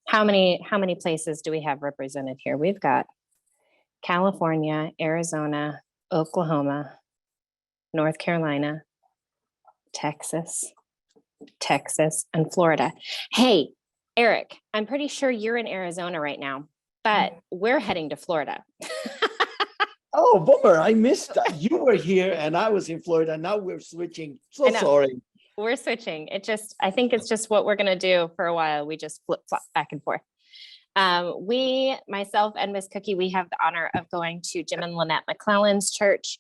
How many places do we have represented here? We've got California, Arizona, Oklahoma, North Carolina, Texas, and Florida. Hey, Eric, I'm pretty sure you're in Arizona right now, but we're heading to Florida. Oh, bummer. I missed that. You were here and I was in Florida. Now we're switching. So sorry. We're switching. I think it's just what we're going to do for a while. We just flip flop back and forth. Myself and Miss Cookie, we have the honor of going to Jim and Lynette McClellan's church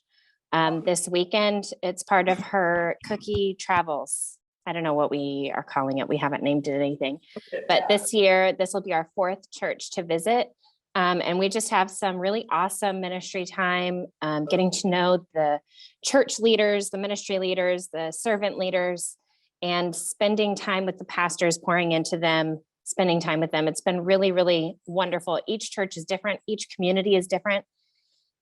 this weekend. It's part of her Cookie Travels. I don't know what we are calling it. We haven't named it anything, but this year, this will be our 4th church to visit. And we just have some really awesome ministry time, getting to know the church leaders, the ministry leaders, the servant leaders, and spending time with the pastors, pouring into them, spending time with them. It's been really, really wonderful. Each church is different. Each community is different.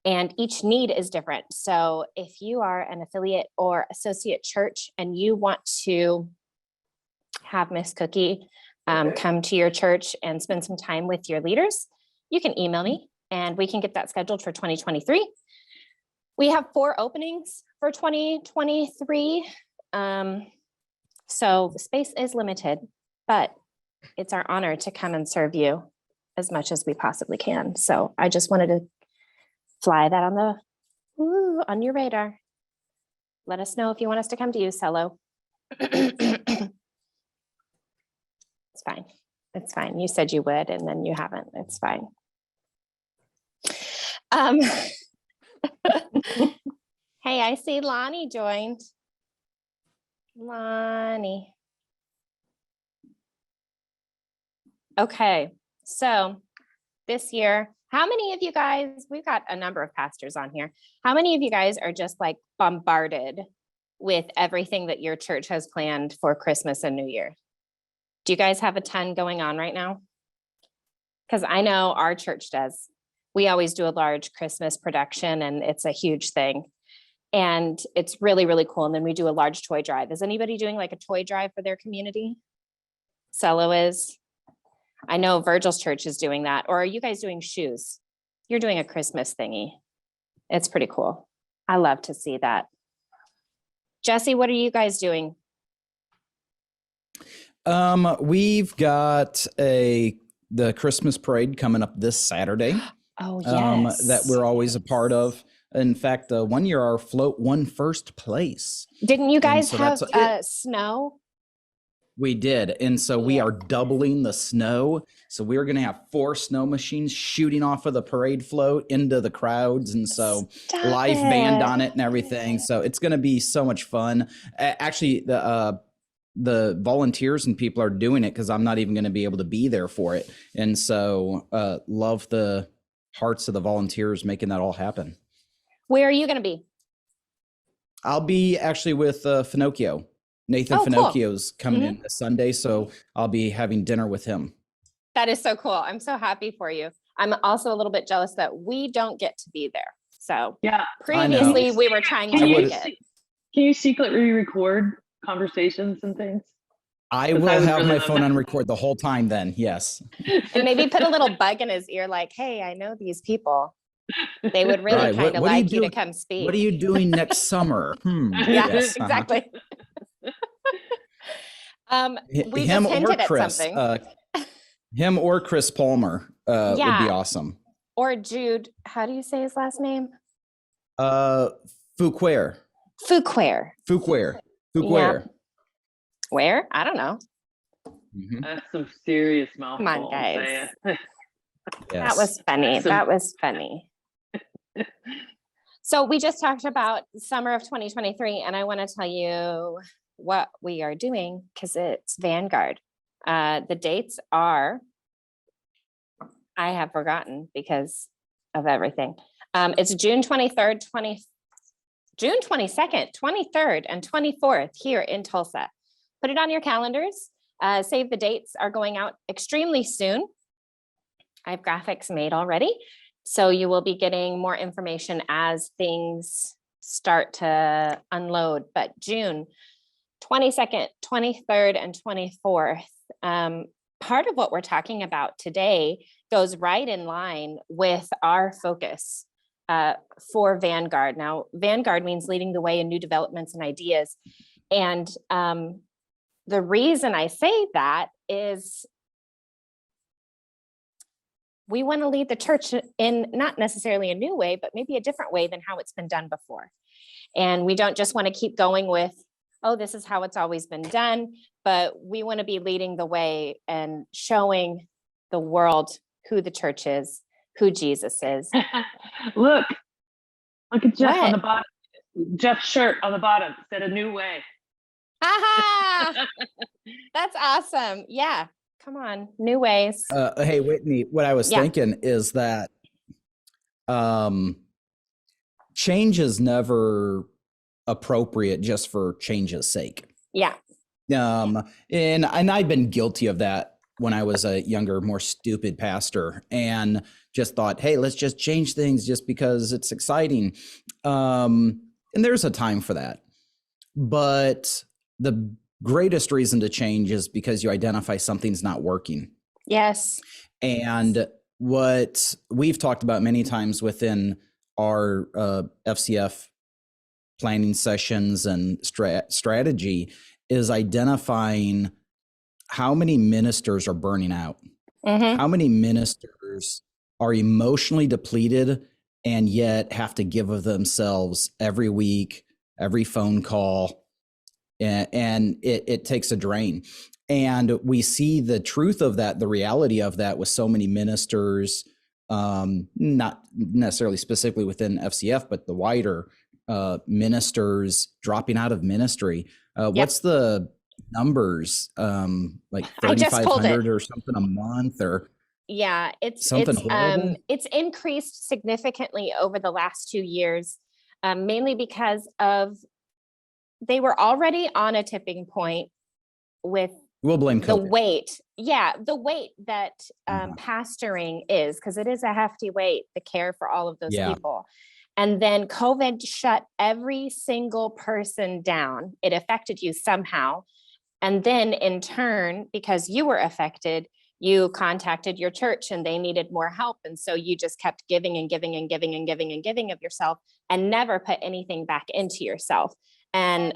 And each need is different. So if you are an affiliate or associate church and you want to have Miss Cookie come to your church and spend some time with your leaders, you can email me and we can get that scheduled for 2023. We have 4 openings for 2023. So the space is limited, but it's our honor to come and serve you as much as we possibly can. So I just wanted to fly that on your radar. Let us know if you want us to come to you, Cello. It's fine. It's fine. You said you would, and then you haven't. It's fine. Hey, I see Lonnie joined. Lonnie. Okay, so this year, how many of you guys, we've got a number of pastors on here. How many of you guys are just like bombarded with everything that your church has planned for Christmas and New Year? Do you guys have a ton going on right now? Because I know our church does. We always do a large Christmas production and it's a huge thing. And it's really, really cool. And then we do a large toy drive. Is anybody doing like a toy drive for their community? Cello is. I know Virgil's church is doing that. Or are you guys doing shoes? You're doing a Christmas thingy. It's pretty cool. I love to see that. Jesse, what are you guys doing? We've got the Christmas parade coming up this Saturday. Oh, yes. That we're always a part of. In fact, 1 year our float won first place. Didn't you guys have snow? We did. And so we are doubling the snow. So we're going to have 4 snow machines shooting off of the parade float into the crowds. And so live band on it and everything. So it's going to be so much fun. Actually, the volunteers and people are doing it because I'm not even going to be able to be there for it. And so love the hearts of the volunteers making that all happen. Where are you going to be? I'll be actually with Finocchio. Nathan Finocchio's coming in this Sunday, so I'll be having dinner with him. That is so cool. I'm so happy for you. I'm also a little bit jealous that we don't get to be there. So yeah, previously we were trying to make it. Can you secretly record conversations and things? I will have my phone on record the whole time then, yes. And maybe put a little bug in his ear like, hey, I know these people. They would really kind of like you to come speak. What are you doing next summer? Yes, exactly. We him just hinted or Chris, at something. Him or Chris Palmer would be awesome. Or Jude, how do you say his last name? Fuquare. Yeah. Where? I don't know. That's some serious mouthful. Come on, guys. Yes. That was funny. So we just talked about summer of 2023, and I want to tell you what we are doing because it's Vanguard. The dates are, I have forgotten because of everything. It's June 23rd, June 22nd, 23rd, and 24th here in Tulsa. Put it on your calendars. Save the dates are going out extremely soon. I have graphics made already. So you will be getting more information as things start to unload. But June 22nd, 23rd, and 24th, part of what we're talking about today goes right in line with our focus for Vanguard. Now, Vanguard means leading the way in new developments and ideas. And the reason I say that is we want to lead the church in not necessarily a new way, but maybe a different way than how it's been done before. And we don't just want to keep going with, oh, this is how it's always been done, but we want to be leading the way and showing the world who the church is, who Jesus is. Look at Jeff on the What? bottom. Jeff's shirt on the bottom said a new way. Aha! That's awesome. Yeah. Come on. New ways. Hey, Whitney, what I was thinking is that change is never appropriate just for change's sake. Yeah. And I've been guilty of that when I was a younger, more stupid pastor, and just thought, hey, let's just change things just because it's exciting. And there's a time for that. But the greatest reason to change is because you identify something's not working. Yes. And what we've talked about many times within our FCF planning sessions and strategy is identifying how many ministers are burning out, how many ministers are emotionally depleted and yet have to give of themselves every week, every phone call, and it takes a drain. And we see the truth of that, the reality of that with so many ministers, not necessarily specifically within FCF, but the wider ministers dropping out of ministry. What's the numbers? Like 3,500 or something a month, or it's increased significantly over the last 2 years, mainly because of they were already on a tipping point with we'll blame the COVID. weight. Yeah, the weight that pastoring is, because it is a hefty weight, the care for all of those people. And then COVID shut every single person down. It affected you somehow. And then in turn, because you were affected, you contacted your church and they needed more help. And so you just kept giving and giving and giving and giving and giving of yourself and never put anything back into yourself. And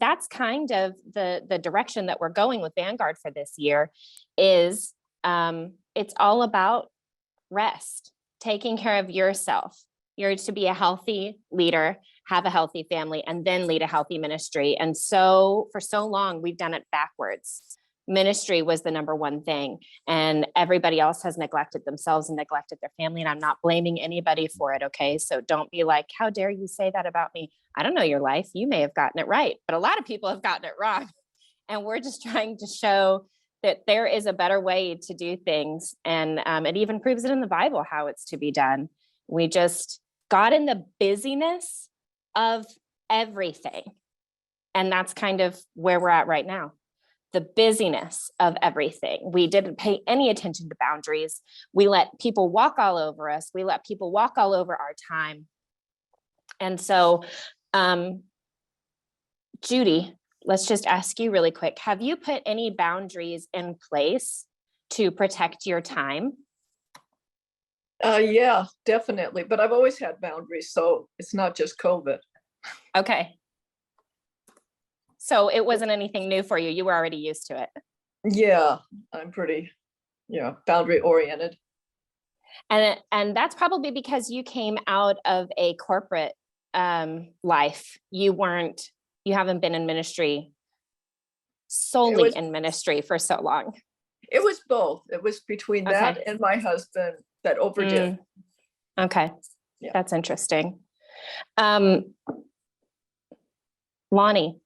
that's kind of the direction that we're going with Vanguard for this year is it's all about rest, taking care of yourself. You're to be a healthy leader, have a healthy family, and then lead a healthy ministry. And so for so long, we've done it backwards. Ministry was the number one thing, and everybody else has neglected themselves and neglected their family. And I'm not blaming anybody for it. Okay. So don't be like, how dare you say that about me? I don't know your life. You may have gotten it right, but a lot of people have gotten it wrong. And we're just trying to show that there is a better way to do things. And it even proves it in the Bible, how it's to be done. We just got in the busyness of everything. And that's kind of where we're at right now. The busyness of everything. We didn't pay any attention to boundaries. We let people walk all over us. We let people walk all over our time. And so, Judy, let's just ask you really quick. Have you put any boundaries in place to protect your time? Yeah, definitely. But I've always had boundaries, so it's not just COVID. Okay. So it wasn't anything new for you. You were already used to it. Yeah, I'm pretty, boundary oriented. And that's probably because you came out of a corporate life. You haven't been in ministry solely in ministry for so long. It was both. It was between that and my husband that overdid. Okay. Yeah. That's interesting. Lonnie,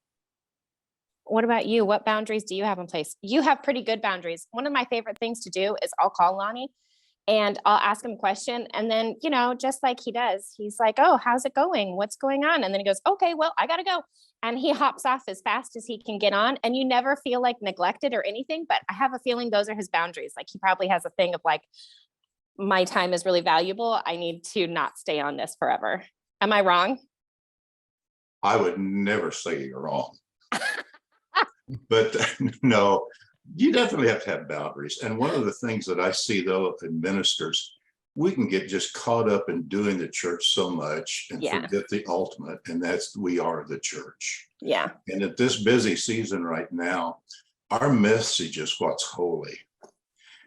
what about you? What boundaries do you have in place? You have pretty good boundaries. One of my favorite things to do is I'll call Lonnie and I'll ask him a question. And then, just like he does, he's like, oh, how's it going? What's going on? And then he goes, okay, well, I got to go. And he hops off as fast as he can get on. And you never feel like neglected or anything, but I have a feeling those are his boundaries. Like he probably has a thing of like, my time is really valuable. I need to not stay on this forever. Am I wrong? I would never say you're wrong. But no, You definitely have to have boundaries. And one of the things that I see though in ministers, we can get just caught up in doing the church so much and Yeah. forget the ultimate, and that's we are the church. Yeah. And at this busy season right now, our message is what's holy.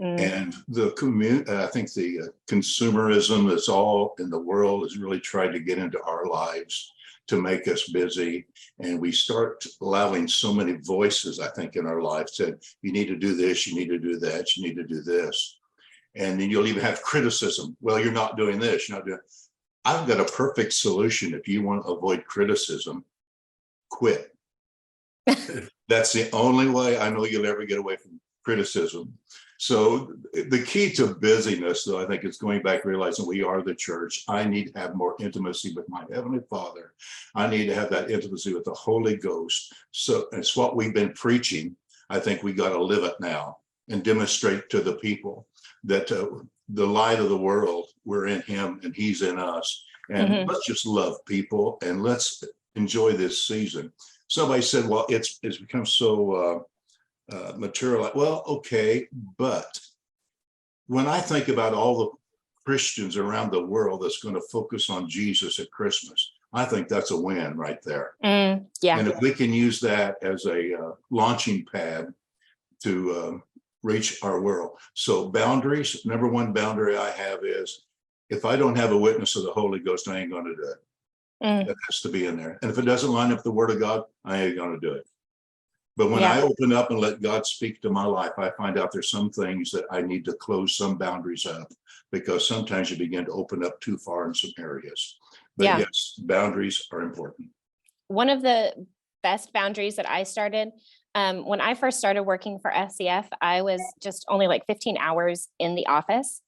And the community, I think the consumerism that's all in the world is really trying to get into our lives to make us busy. And we start allowing so many voices, I think, in our lives said, you need to do this, you need to do that, you need to do this. And then you'll even have criticism. Well, you're not doing this, you're not doing. I've got a perfect solution. If you want to avoid criticism, quit. That's the only way I know you'll ever get away from criticism. So the key to busyness, though, I think is going back, realizing we are the church. I need to have more intimacy with my Heavenly Father. I need to have that intimacy with the Holy Ghost. So it's what we've been preaching. I think we got to live it now and demonstrate to the people that the light of the world, we're in Him and He's in us. And let's just love people and let's enjoy this season. Somebody said, well, it's become so material. Well, okay, but when I think about all the Christians around the world that's going to focus on Jesus at Christmas, I think that's a win right there. Yeah. And if we can use that as a launching pad to reach our world. So boundaries, number one boundary I have is if I don't have a witness of the Holy Ghost, I ain't going to do it. That has to be in there. And if it doesn't line up with the Word of God, I ain't going to do it. But when I open up and let God speak to my life, I find out there's some things that I need to close some boundaries up, because sometimes you begin to open up too far in some areas. But yes, boundaries are important. One of the best boundaries that I started when I first started working for SCF, I was just only like 15 hours in the office.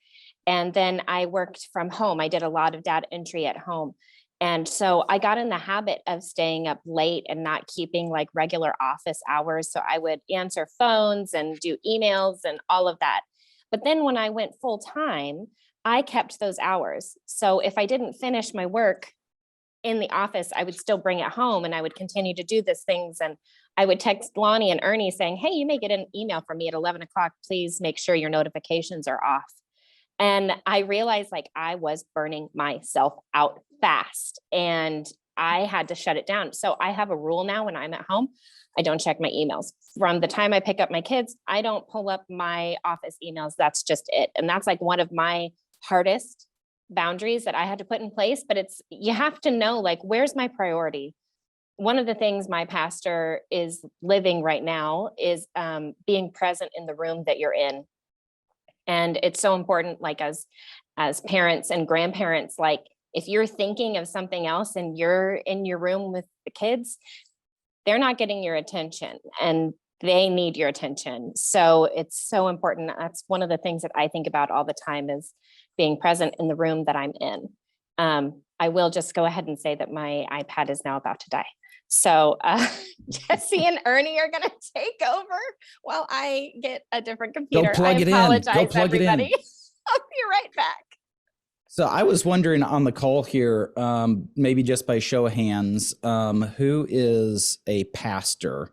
And then I worked from home. I did a lot of data entry at home. And so I got in the habit of staying up late and not keeping like regular office hours. So I would answer phones and do emails and all of that. But then when I went full time, I kept those hours. So if I didn't finish my work in the office, I would still bring it home and I would continue to do these things. And I would text Lonnie and Ernie saying, hey, you may get an email from me at 11 o'clock. Please make sure your notifications are off. And I realized like I was burning myself out fast and I had to shut it down. So I have a rule now when I'm at home, I don't check my emails. From the time I pick up my kids, I don't pull up my office emails. That's just it. And that's like one of my hardest boundaries that I had to put in place. But it's, you have to know like, where's my priority? One of the things my pastor is living right now is being present in the room that you're in. And it's so important, like as parents and grandparents, like if you're thinking of something else and you're in your room with the kids, they're not getting your attention and they need your attention. So it's so important. That's one of the things that I think about all the time is being present in the room that I'm in. I will just go ahead and say that my iPad is now about to die. So Jesse and Ernie are going to take over while I get a different computer. Go plug it in. Go plug everybody. it in. I'll be right back. So I was wondering on the call here, maybe just by show of hands, who is a pastor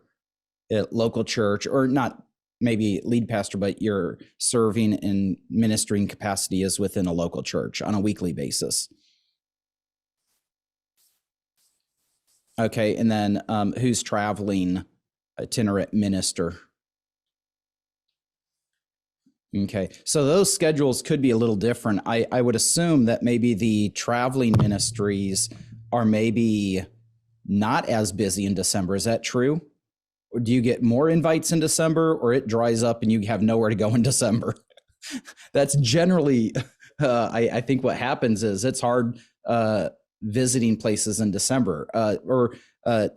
at local church, or not maybe lead pastor, but you're serving in ministering capacity is within a local church on a weekly basis? Okay, and then who's traveling itinerant minister? Okay, so those schedules could be a little different. I would assume that maybe the traveling ministries are maybe not as busy in December. Is that true? Or do you get more invites in December, or it dries up and you have nowhere to go in December? That's generally, I think what happens is it's hard visiting places in December. Or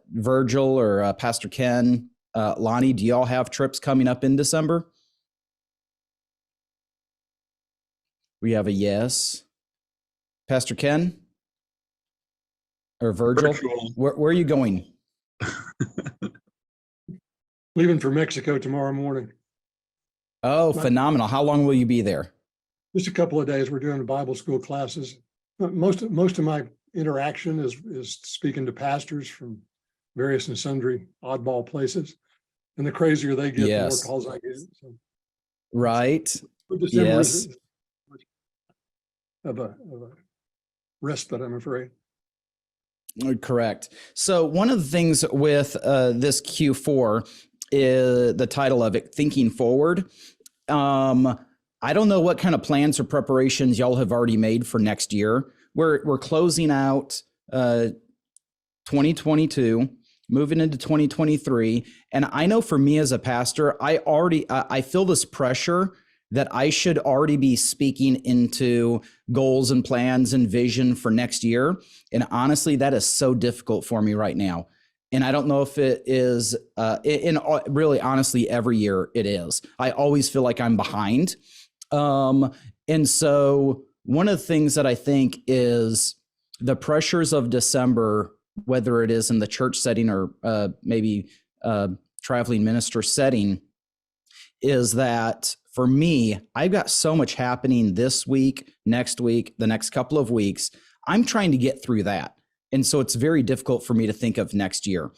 Virgil or Pastor Ken, Lonnie, do y'all have trips coming up in December? We have a yes. Pastor Ken or Virgil? Where are you going? Leaving for Mexico tomorrow morning. Oh, phenomenal. How long will you be there? Just a couple of days. We're doing Bible school classes. Most of my interaction is speaking to pastors from various and sundry oddball places. And the crazier they get, Yes. the more calls I get. So Right. December Yes. isn't much of a respite, I'm afraid. Correct. So one of the things with this Q4 is the title of it, Thinking Forward. I don't know what kind of plans or preparations y'all have already made for next year. We're closing out 2022, moving into 2023. And I know for me as a pastor, I feel this pressure that I should already be speaking into goals and plans and vision for next year. And honestly, that is so difficult for me right now. And I don't know if it is, really, honestly, every year it is. I always feel like I'm behind. And so one of the things that I think is the pressures of December, whether it is in the church setting or maybe traveling minister setting, is that for me, I've got so much happening this week, next week, the next couple of weeks. I'm trying to get through that. And so it's very difficult for me to think of next year.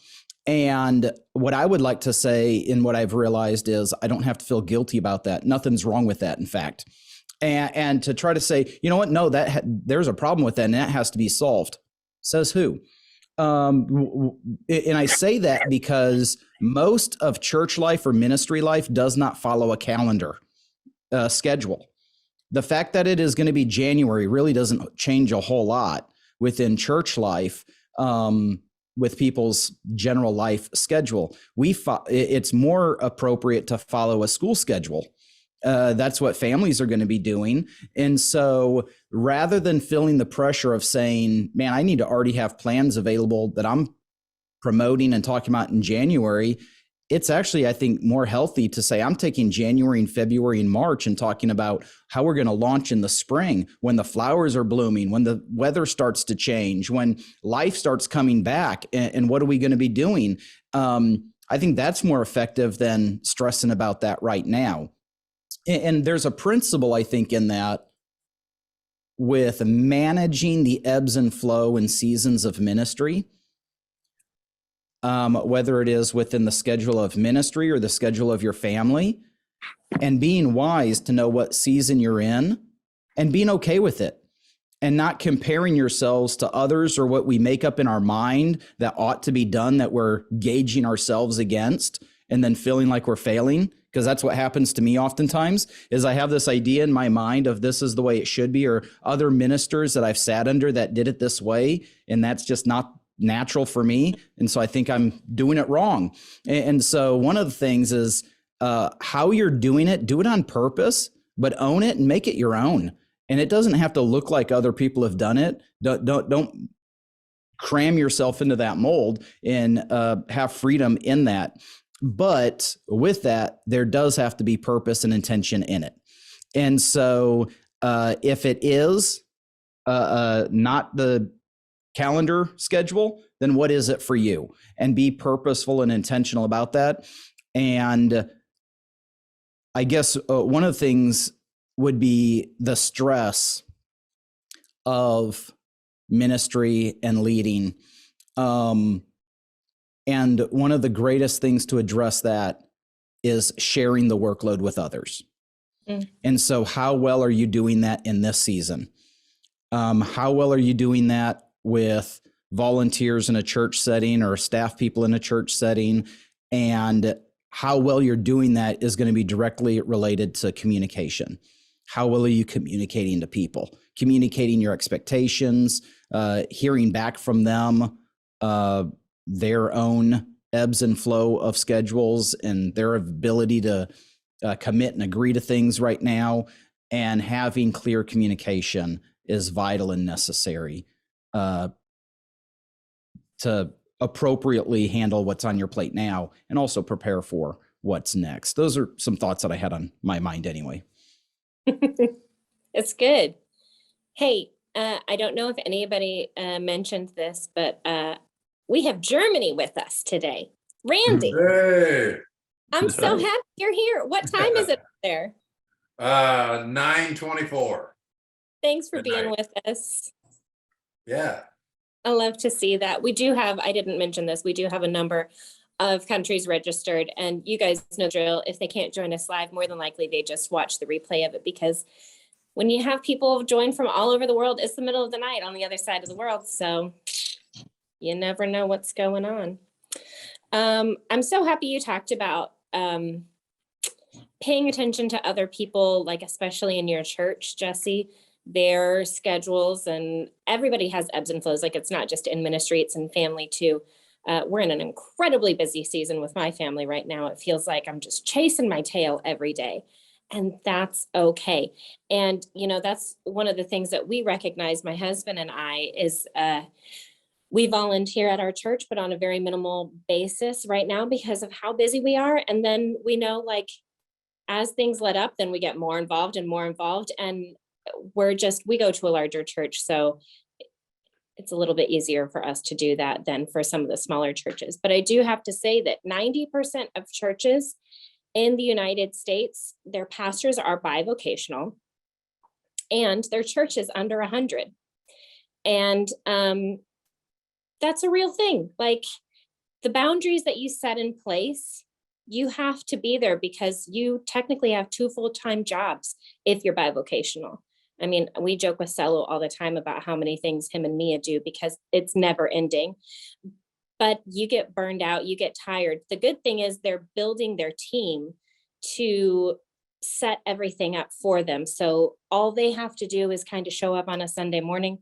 And what I would like to say, and what I've realized, is I don't have to feel guilty about that. Nothing's wrong with that, in fact. And to try to say, you know what, no, there's a problem with that, and that has to be solved. Says who? And I say that because most of church life or ministry life does not follow a calendar schedule. The fact that it is going to be January really doesn't change a whole lot within church life with people's general life schedule. It's more appropriate to follow a school schedule. That's what families are going to be doing. And so rather than feeling the pressure of saying, man, I need to already have plans available that I'm promoting and talking about in January, it's actually, I think, more healthy to say I'm taking January and February and March and talking about how we're going to launch in the spring when the flowers are blooming, when the weather starts to change, when life starts coming back, and what are we going to be doing? I think that's more effective than stressing about that right now. And there's a principle, I think, in that with managing the ebbs and flow and seasons of ministry, whether it is within the schedule of ministry or the schedule of your family, and being wise to know what season you're in and being okay with it, and not comparing yourselves to others or what we make up in our mind that ought to be done that we're gauging ourselves against, and then feeling like we're failing. Because that's what happens to me oftentimes, is I have this idea in my mind of this is the way it should be, or other ministers that I've sat under that did it this way, and that's just not natural for me. And so I think I'm doing it wrong. And so one of the things is how you're doing it, do it on purpose, but own it and make it your own. And it doesn't have to look like other people have done it. Don't cram yourself into that mold, and have freedom in that. But with that, there does have to be purpose and intention in it. And so if it is not the calendar schedule, then what is it for you? And be purposeful and intentional about that. And I guess one of the things would be the stress of ministry and leading. And one of the greatest things to address that is sharing the workload with others. And so how well are you doing that in this season? How well are you doing that with volunteers in a church setting or staff people in a church setting? And how well you're doing that is going to be directly related to communication. How well are you communicating to people? Communicating your expectations, hearing back from them, their own ebbs and flow of schedules and their ability to commit and agree to things right now, and having clear communication is vital and necessary to appropriately handle what's on your plate now and also prepare for what's next. Those are some thoughts that I had on my mind anyway. It's good. Hey, I don't know if anybody mentioned this, but we have Germany with us today. Randy, Hey. I'm so happy you're here. What time is it there? 9:24. Thanks for Good being night. with us. Yeah. I love to see that. We do have, I didn't mention this, we do have a number of countries registered. And you guys know the drill. If they can't join us live, more than likely they just watch the replay of it, because when you have people join from all over the world, it's the middle of the night on the other side of the world. So you never know what's going on. I'm so happy you talked about paying attention to other people, like especially in your church, Jesse, their schedules, and everybody has ebbs and flows. Like it's not just in ministry, it's in family too. We're in an incredibly busy season with my family right now. It feels like I'm just chasing my tail every day. And that's okay. And, you know, that's one of the things that we recognize, my husband and I, is we volunteer at our church, but on a very minimal basis right now because of how busy we are. And then we know, like, as things let up, then we get more involved and more involved. And we go to a larger church. So it's a little bit easier for us to do that than for some of the smaller churches. But I do have to say that 90% of churches in the United States, their pastors are bivocational and their church is under 100. And that's a real thing. Like the boundaries that you set in place, you have to be there because you technically have 2 full-time jobs if you're bivocational. I mean, we joke with Cello all the time about how many things him and Mia do because it's never ending. But you get burned out, you get tired. The good thing is they're building their team to set everything up for them. So all they have to do is kind of show up on a Sunday morning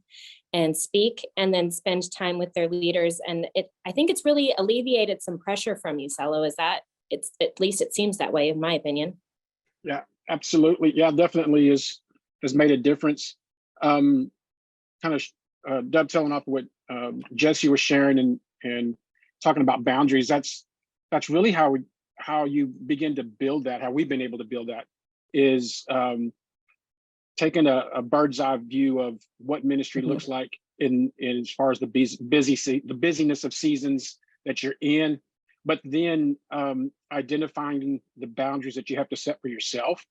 and speak and then spend time with their leaders. And I think it's really alleviated some pressure from you, Cello. At least it seems that way, in my opinion. Yeah, absolutely. Yeah, definitely has made a difference. Kind of dovetailing off of what Jesse was sharing and talking about boundaries. That's really how you begin to build that. How we've been able to build that is taking a bird's eye view of what ministry looks like in as far as the busyness of seasons that you're in, but then identifying the boundaries that you have to set for yourself.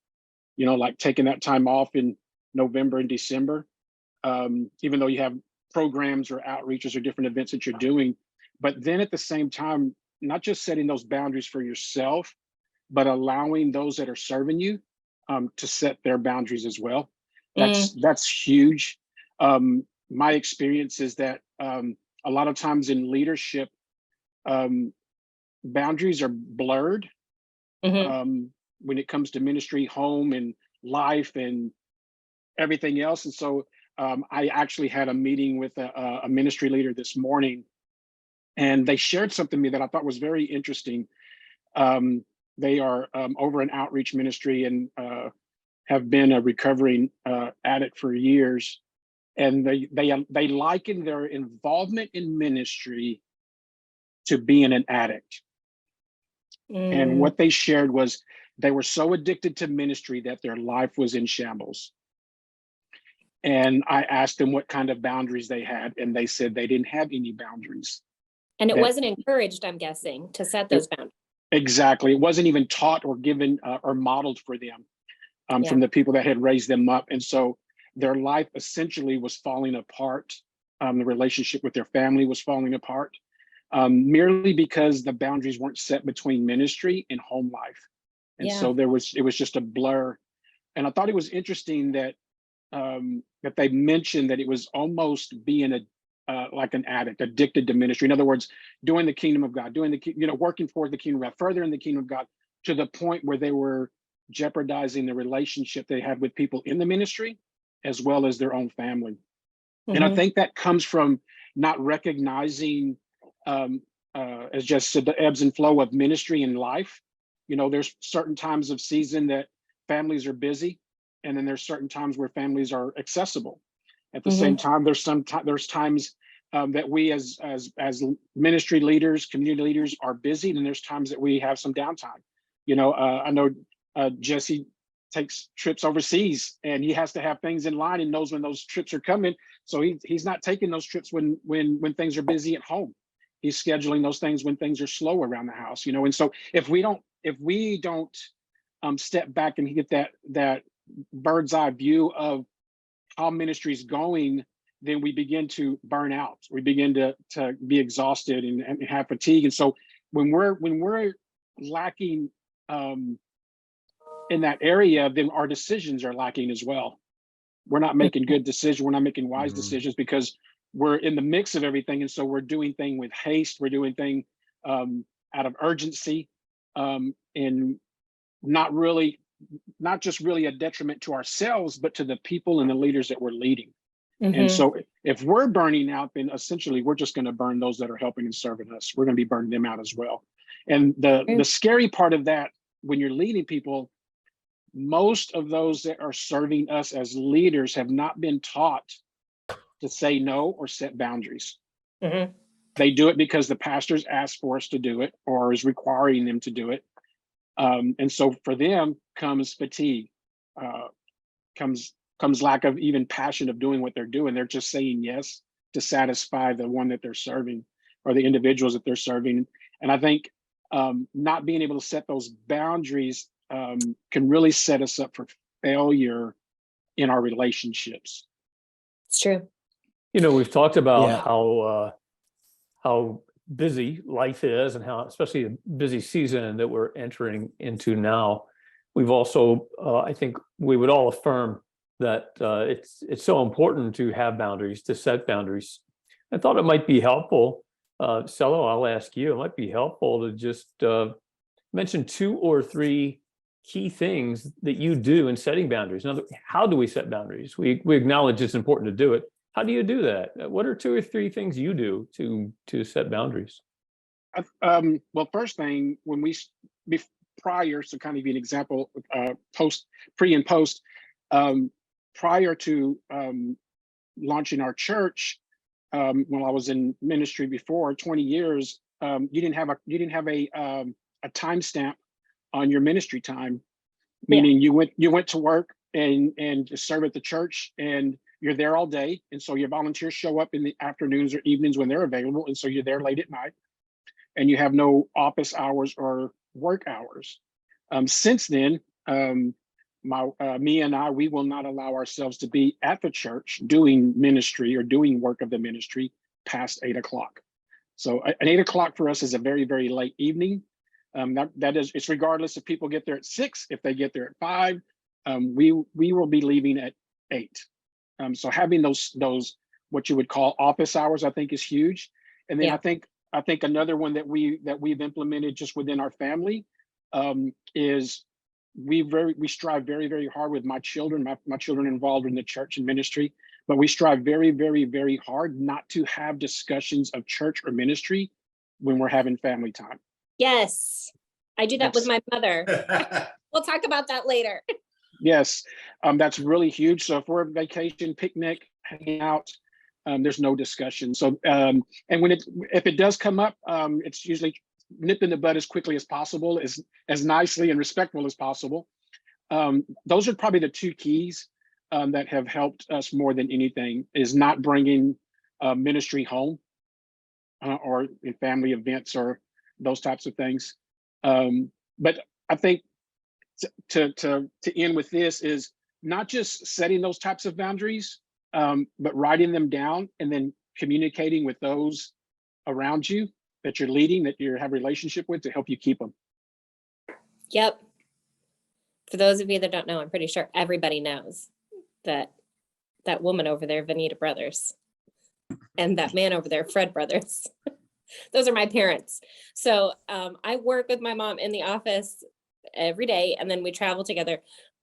You know, like taking that time off in November and December, even though you have programs or outreaches or different events that you're doing, but then at the same time, not just setting those boundaries for yourself, but allowing those that are serving you to set their boundaries as well. That's huge. My experience is that a lot of times in leadership, boundaries are blurred when it comes to ministry, home, and life, and everything else. And so I actually had a meeting with a ministry leader this morning, and they shared something to me that I thought was very interesting. They are over an outreach ministry and have been a recovering addict for years. And they liken their involvement in ministry to being an addict. And what they shared was they were so addicted to ministry that their life was in shambles. And I asked them what kind of boundaries they had, and they said they didn't have any boundaries. And it wasn't encouraged, I'm guessing, to set those boundaries. Exactly. It wasn't even taught or given or modeled for them from the people that had raised them up. And so their life essentially was falling apart. The relationship with their family was falling apart merely because the boundaries weren't set between ministry and home life. And so it was just a blur. And I thought it was interesting that that they mentioned that it was almost being like an addict, addicted to ministry. In other words, doing the kingdom of God, working for the kingdom of God, further in the kingdom of God, to the point where they were jeopardizing the relationship they had with people in the ministry, as well as their own family. And I think that comes from not recognizing, as Jess said, the ebbs and flow of ministry and life. You know, there's certain times of season that families are busy, and then there's certain times where families are accessible. At the same time, there's times that we as ministry leaders, community leaders are busy, and there's times that we have some downtime. You know, I know Jesse takes trips overseas, and he has to have things in line and knows when those trips are coming. So he's not taking those trips when things are busy at home. He's scheduling those things when things are slow around the house. You know, and so if we don't step back and get that bird's eye view of how ministry is going, then we begin to burn out. We begin to be exhausted and have fatigue. And so when we're lacking in that area, then our decisions are lacking as well. We're not making good decisions. We're not making wise decisions because we're in the mix of everything. And so we're doing things with haste. We're doing things out of urgency, and not just really a detriment to ourselves, but to the people and the leaders that we're leading. And so if we're burning out, then essentially we're just going to burn those that are helping and serving us. We're going to be burning them out as well. And the scary part of that, when you're leading people, most of those that are serving us as leaders have not been taught to say no or set boundaries. They do it because the pastors asked for us to do it or is requiring them to do it. And so for them comes fatigue, comes lack of even passion of doing what they're doing. They're just saying yes to satisfy the one that they're serving or the individuals that they're serving. And I think not being able to set those boundaries can really set us up for failure in our relationships. It's true. You know, we've talked about how busy life is and how, especially a busy season that we're entering into now. We've also, I think we would all affirm that it's so important to have boundaries, to set boundaries. I thought it might be helpful, Cello, I'll ask you, it might be helpful to just mention 2 or 3 key things that you do in setting boundaries. Now, how do we set boundaries? We acknowledge it's important to do it. How do you do that? What are 2 or 3 things you do to set boundaries? Well, first thing, when prior, so kind of be an example, pre and post, prior to launching our church, when I was in ministry before 20 years, you didn't have a timestamp on your ministry time, meaning you went to work and to serve at the church, and you're there all day. And so your volunteers show up in the afternoons or evenings when they're available. And so you're there late at night and you have no office hours or work hours. Since then, me and I, we will not allow ourselves to be at the church doing ministry or doing work of the ministry past 8 o'clock. So an 8 o'clock for us is a very, very late evening. It's regardless if people get there at 6, if they get there at 5, we will be leaving at 8. So having those what you would call office hours, I think, is huge. And then I think another one that we've implemented just within our family is we strive very, very hard with my children. My children involved in the church and ministry, but we strive very, very, very hard not to have discussions of church or ministry when we're having family time. Yes, I do that with my mother. We'll talk about that later. Yes, that's really huge. So if we're on vacation, picnic, hanging out, there's no discussion. So and if it does come up, it's usually nipped in the bud as quickly as possible, as nicely and respectful as possible. Those are probably the 2 keys that have helped us more than anything, is not bringing ministry home or in family events or those types of things. But I think to end with this is not just setting those types of boundaries, but writing them down and then communicating with those around you that you're leading, that you have a relationship with, to help you keep them. Yep. For those of you that don't know, I'm pretty sure everybody knows that woman over there, Vanita Brothers, and that man over there, Fred Brothers. Those are my parents. So I work with my mom in the office every day, and then we travel together.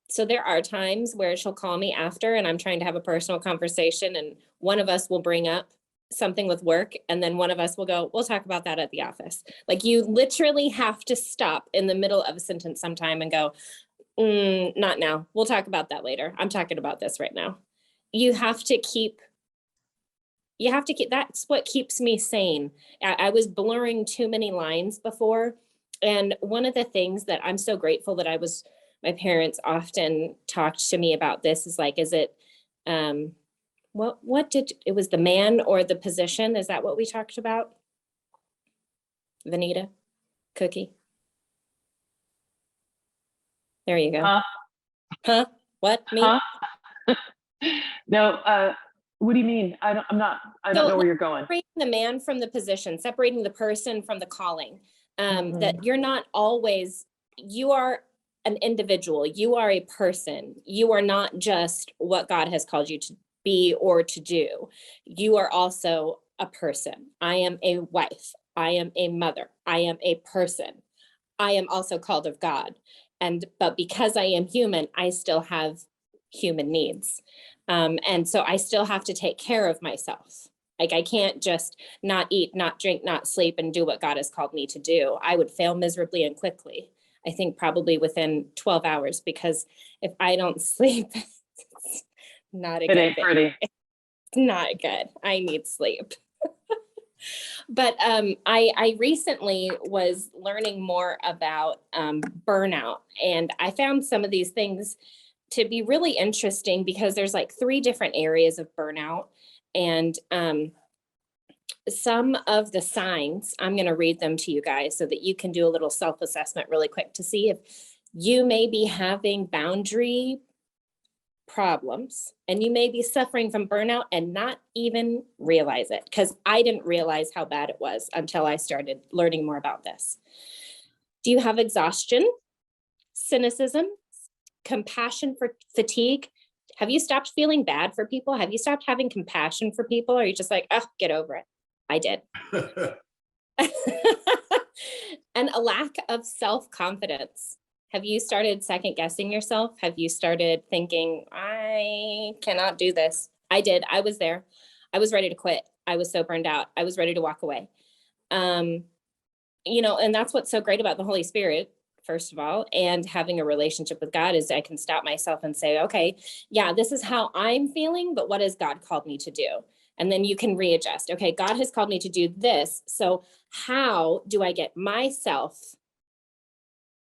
So there are times where she'll call me after and I'm trying to have a personal conversation, and one of us will bring up something with work, and then one of us will go, we'll talk about that at the office. Like, you literally have to stop in the middle of a sentence sometime and go, not now. We'll talk about that later. I'm talking about this right now. You have to keep, that's what keeps me sane. I was blurring too many lines before. And one of the things that I'm so grateful that my parents often talked to me about this is like, is it, it was the man or the position? Is that what we talked about? Vanita, Cookie? There you go. Huh? What? Me? Huh? No, what do you mean? I don't know where you're going. Separating the man from the position, separating the person from the calling. that you're not always, you are an individual, you are a person, you are not just what God has called you to be or to do. You are also a person. I am a wife. I am a mother. I am a person. I am also called of God. But because I am human, I still have human needs. And so I still have to take care of myself. Like I can't just not eat, not drink, not sleep, and do what God has called me to do. I would fail miserably and quickly. I think probably within 12 hours, because if I don't sleep, it's not a good ain't thing. pretty. It's not good. I need sleep. But I recently was learning more about burnout, and I found some of these things to be really interesting because there's like 3 different areas of burnout. And some of the signs, I'm going to read them to you guys so that you can do a little self-assessment really quick to see if you may be having boundary problems and you may be suffering from burnout and not even realize it, because I didn't realize how bad it was until I started learning more about this. Do you have exhaustion, cynicism, compassion for fatigue? Have you stopped feeling bad for people? Have you stopped having compassion for people? Or are you just like, oh, get over it? I did. And a lack of self-confidence. Have you started second guessing yourself? Have you started thinking, I cannot do this? I did. I was there. I was ready to quit. I was so burned out. I was ready to walk away. You know, and that's what's so great about the Holy Spirit, first of all, and having a relationship with God is I can stop myself and say, okay, yeah, this is how I'm feeling, but what has God called me to do? And then you can readjust. Okay, God has called me to do this. So how do I get myself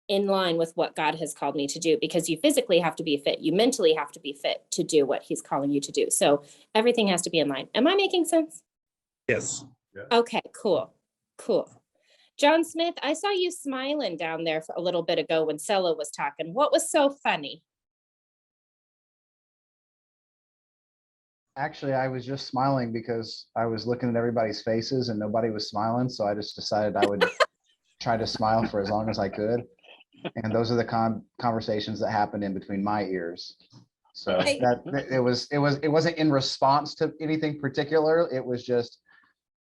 in line with what God has called me to do? Because you physically have to be fit. You mentally have to be fit to do what he's calling you to do. So everything has to be in line. Am I making sense? Yes. Okay, cool. Cool. John Smith, I saw you smiling down there for a little bit ago when Sella was talking. What was so funny? Actually, I was just smiling because I was looking at everybody's faces and nobody was smiling. So I just decided I would try to smile for as long as I could. And those are the conversations that happened in between my ears. So it wasn't in response to anything particular. It was just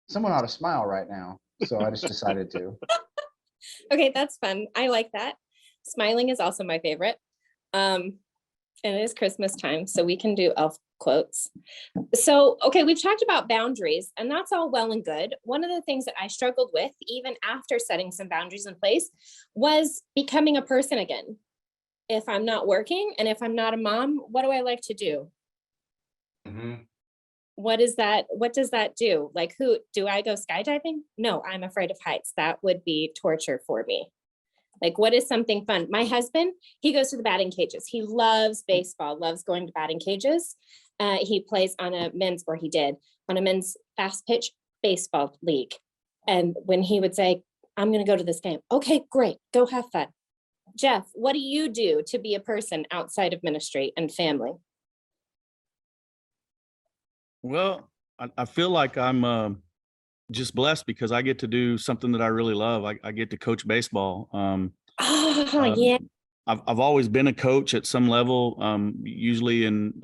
someone ought to smile right now. So I just decided to. Okay, that's fun. I like that. Smiling is also my favorite. And it is Christmas time, so we can do elf quotes. So, okay, we've talked about boundaries, and that's all well and good. One of the things that I struggled with, even after setting some boundaries in place, was becoming a person again. If I'm not working and if I'm not a mom, what do I like to do? Mm-hmm. What does that do? Like, who do I go skydiving? No, I'm afraid of heights. That would be torture for me. Like, what is something fun? My husband, he goes to the batting cages. He loves baseball, loves going to batting cages. He plays on a men's fast pitch baseball league. And when he would say, I'm going to go to this game. Okay, great. Go have fun. Jeff, what do you do to be a person outside of ministry and family? Well, I feel like I'm just blessed because I get to do something that I really love. I get to coach baseball. Yeah. I've always been a coach at some level, usually in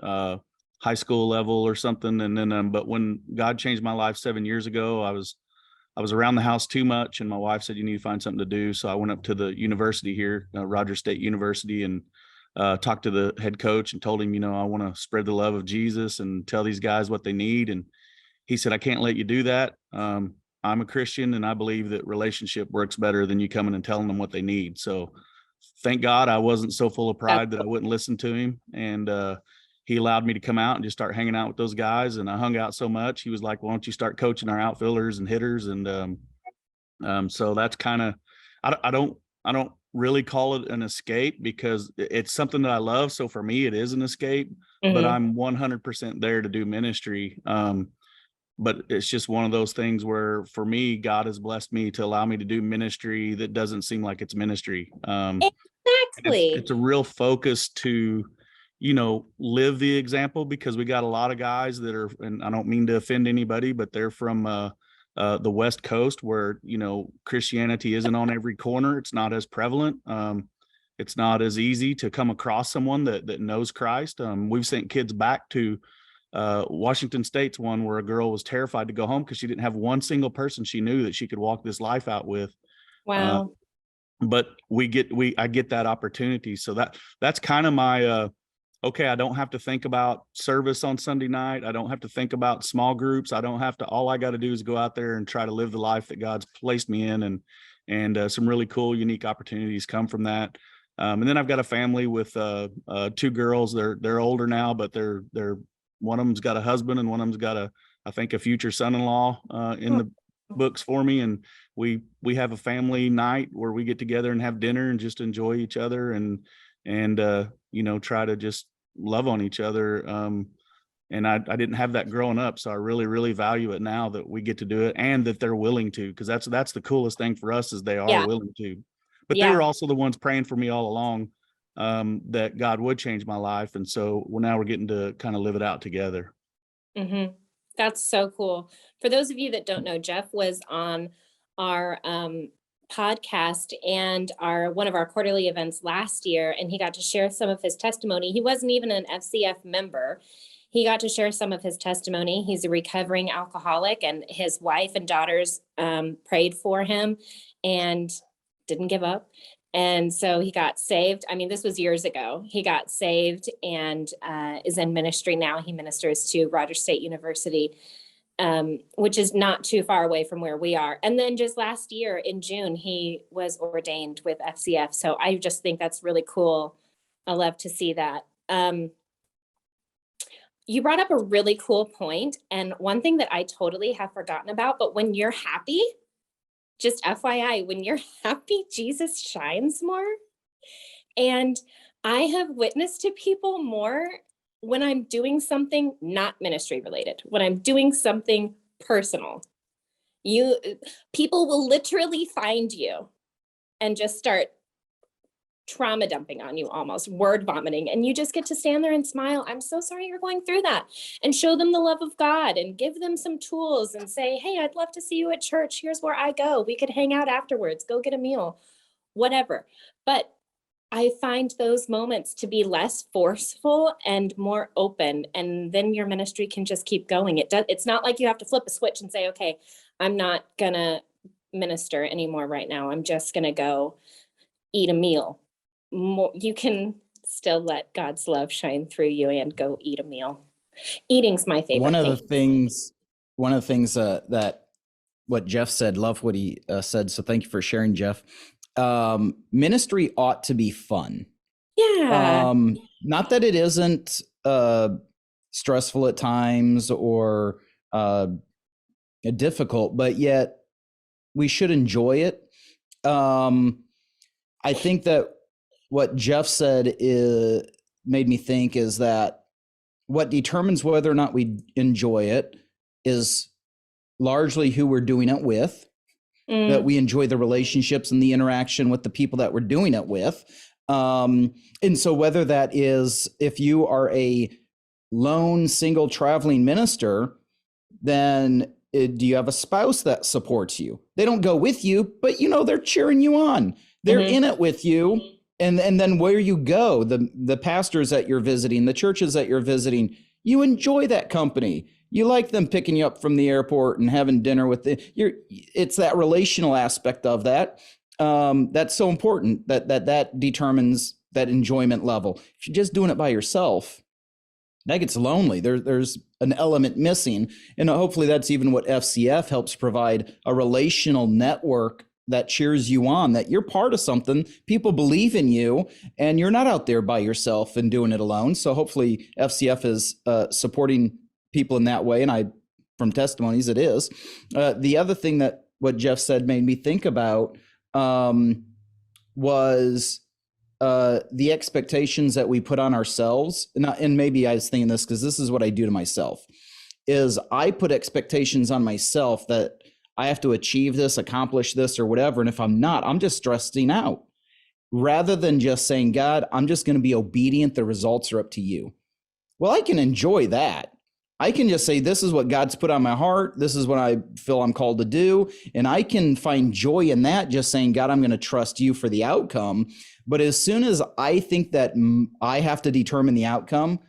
high school level or something. And then, but when God changed my life 7 years ago, I was around the house too much, and my wife said, you need to find something to do. So I went up to the university here, Rogers State University, and talked to the head coach and told him, I want to spread the love of Jesus and tell these guys what they need. And he said, I can't let you do that. I'm a Christian, and I believe that relationship works better than you coming and telling them what they need. So thank God I wasn't so full of pride that I wouldn't listen to him. And he allowed me to come out and just start hanging out with those guys. And I hung out so much. He was like, why don't you start coaching our outfielders and hitters? And so that's kind of, I don't really call it an escape because it's something that I love. So for me, it is an escape, but I'm 100% there to do ministry. But it's just one of those things where for me, God has blessed me to allow me to do ministry that doesn't seem like it's ministry. Exactly. It's a real focus to, live the example, because we got a lot of guys that are, and I don't mean to offend anybody, but they're from a the West Coast, where, you know, Christianity isn't on every corner. It's not as prevalent. It's not as easy to come across someone that knows Christ. We've sent kids back to Washington State's one, where a girl was terrified to go home because she didn't have one single person she knew that she could walk this life out with. Wow. But I get that opportunity. So that's kind of my, okay, I don't have to think about service on Sunday night. I don't have to think about small groups. All I got to do is go out there and try to live the life that God's placed me in. And some really cool, unique opportunities come from that. And then I've got a family with 2 girls. They're older now, but they're one of them's got a husband and one of them's got I think a future son-in-law in the books for me. And we have a family night where we get together and have dinner and just enjoy each other and you know, try to just love on each other. And I didn't have that growing up, so I really, really value it now that we get to do it and that they're willing to, because that's the coolest thing for us, is they are willing to. But they were also the ones praying for me all along, that God would change my life. And so now we're getting to kind of live it out together. Mm-hmm. That's so cool. For those of you that don't know, Jeff was on our podcast and one of our quarterly events last year, and he got to share some of his testimony. He wasn't even an FCF member. He got to share some of his testimony. He's a recovering alcoholic, and his wife and daughters prayed for him and didn't give up. And so he got saved. I mean, this was years ago. He got saved and is in ministry now. He ministers to Rogers State University, which is not too far away from where we are. And then just last year in June, he was ordained with FCF. So I just think that's really cool. I love to see that. You brought up a really cool point, and one thing that I totally have forgotten about, but when you're happy, just FYI, when you're happy, Jesus shines more. And I have witnessed to people more when I'm doing something not ministry related, when I'm doing something personal. People will literally find you and just start trauma dumping on you, almost word vomiting, and you just get to stand there and smile. I'm so sorry you're going through that, and show them the love of God and give them some tools and say, hey, I'd love to see you at church. Here's where I go. We could hang out afterwards, go get a meal, whatever. But I find those moments to be less forceful and more open, and then your ministry can just keep going. It's not like you have to flip a switch and say, okay, I'm not gonna minister anymore right now. I'm just gonna go eat a meal. You can still let God's love shine through you and go eat a meal. Eating's my favorite One of thing. the things that what Jeff said, love what he said. So thank you for sharing, Jeff. Ministry ought to be fun. Yeah. Not that it isn't stressful at times or difficult, but yet we should enjoy it. I think that what Jeff said made me think is that what determines whether or not we enjoy it is largely who we're doing it with, that we enjoy the relationships and the interaction with the people that we're doing it with. And so whether that is, if you are a lone single traveling minister, then do you have a spouse that supports you? They don't go with you, but they're cheering you on. They're in it with you. And then where you go, the pastors that you're visiting, the churches that you're visiting, you enjoy that company. You like them picking you up from the airport and having dinner with it's that relational aspect of that. That's so important that determines that enjoyment level. If you're just doing it by yourself, that gets lonely. There's an element missing. And hopefully that's even what FCF helps provide, a relational network that cheers you on, that you're part of something, people believe in you, and you're not out there by yourself and doing it alone. So hopefully FCF is supporting people in that way. And from testimonies, it is. The other thing that what Jeff said made me think about was the expectations that we put on ourselves. And maybe I was thinking this because this is what I do to myself, is I put expectations on myself that I have to achieve this, accomplish this, or whatever. And if I'm not, I'm just stressing out, rather than just saying, God, I'm just going to be obedient. The results are up to you. Well, I can enjoy that. I can just say, this is what God's put on my heart. This is what I feel I'm called to do. And I can find joy in that, just saying, God, I'm going to trust you for the outcome. But as soon as I think that I have to determine the outcome,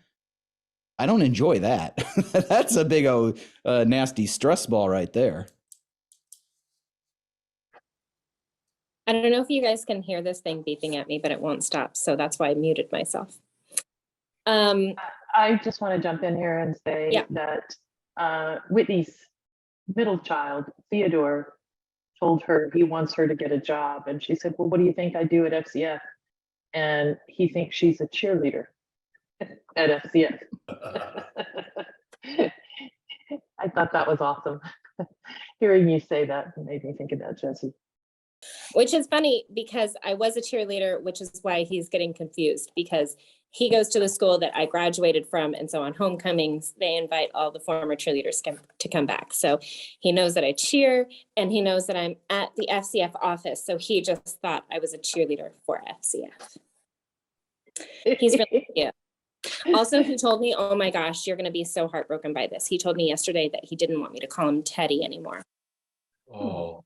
I don't enjoy that. That's a big old nasty stress ball right there. I don't know if you guys can hear this thing beeping at me, but it won't stop. So that's why I muted myself. I just want to jump in here and say that Whitney's middle child, Theodore, told her he wants her to get a job. And she said, well, what do you think I do at FCF? And he thinks she's a cheerleader at FCF. I thought that was awesome. Hearing you say that made me think of that, Jesse. Which is funny because I was a cheerleader, which is why he's getting confused, because he goes to the school that I graduated from. And so on homecomings, they invite all the former cheerleaders to come back. So he knows that I cheer and he knows that I'm at the FCF office. So he just thought I was a cheerleader for FCF. He's really cute. Also, he told me, oh my gosh, you're going to be so heartbroken by this. He told me yesterday that he didn't want me to call him Teddy anymore. Oh,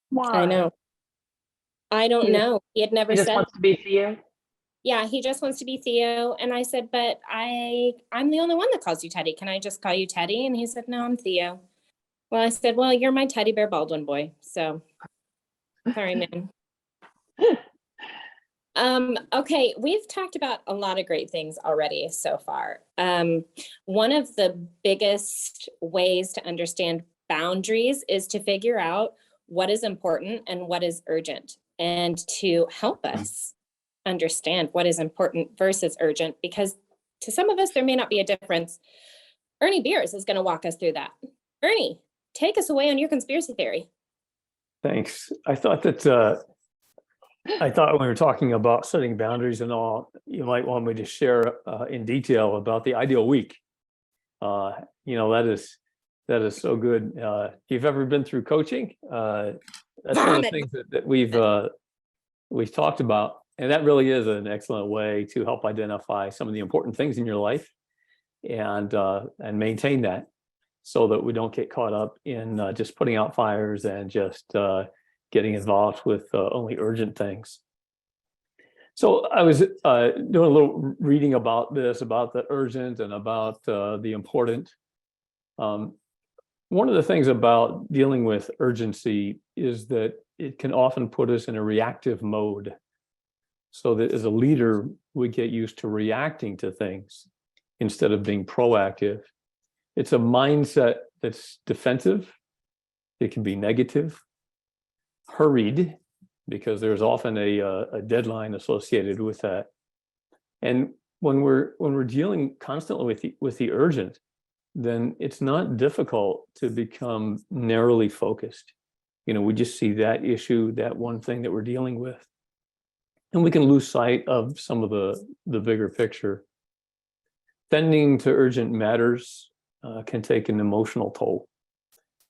Why? I know. I don't know. He had never He just said. wants to be Theo? Yeah, he just wants to be Theo. And I said, but I'm the only one that calls you Teddy. Can I just call you Teddy? And he said, no, I'm Theo. Well, I said, well, you're my teddy bear Baldwin boy. So sorry, man. Okay, we've talked about a lot of great things already so far. One of the biggest ways to understand boundaries is to figure out what is important and what is urgent, and to help us understand what is important versus urgent, because to some of us, there may not be a difference. Ernie Beers is going to walk us through that. Ernie, take us away on your conspiracy theory. Thanks. I thought when we were talking about setting boundaries and all, you might want me to share in detail about the ideal week. That is so good. If you've ever been through coaching, that's one of the things that we've talked about. And that really is an excellent way to help identify some of the important things in your life and maintain that, so that we don't get caught up in just putting out fires and just getting involved with only urgent things. So I was doing a little reading about this, about the urgent and about the important. One of the things about dealing with urgency is that it can often put us in a reactive mode. So that as a leader, we get used to reacting to things instead of being proactive. It's a mindset that's defensive. It can be negative, hurried, because there's often a deadline associated with that. And when we're dealing constantly with the urgent, then it's not difficult to become narrowly focused. We just see that issue, that one thing that we're dealing with, and we can lose sight of some of the bigger picture. Tending to urgent matters can take an emotional toll.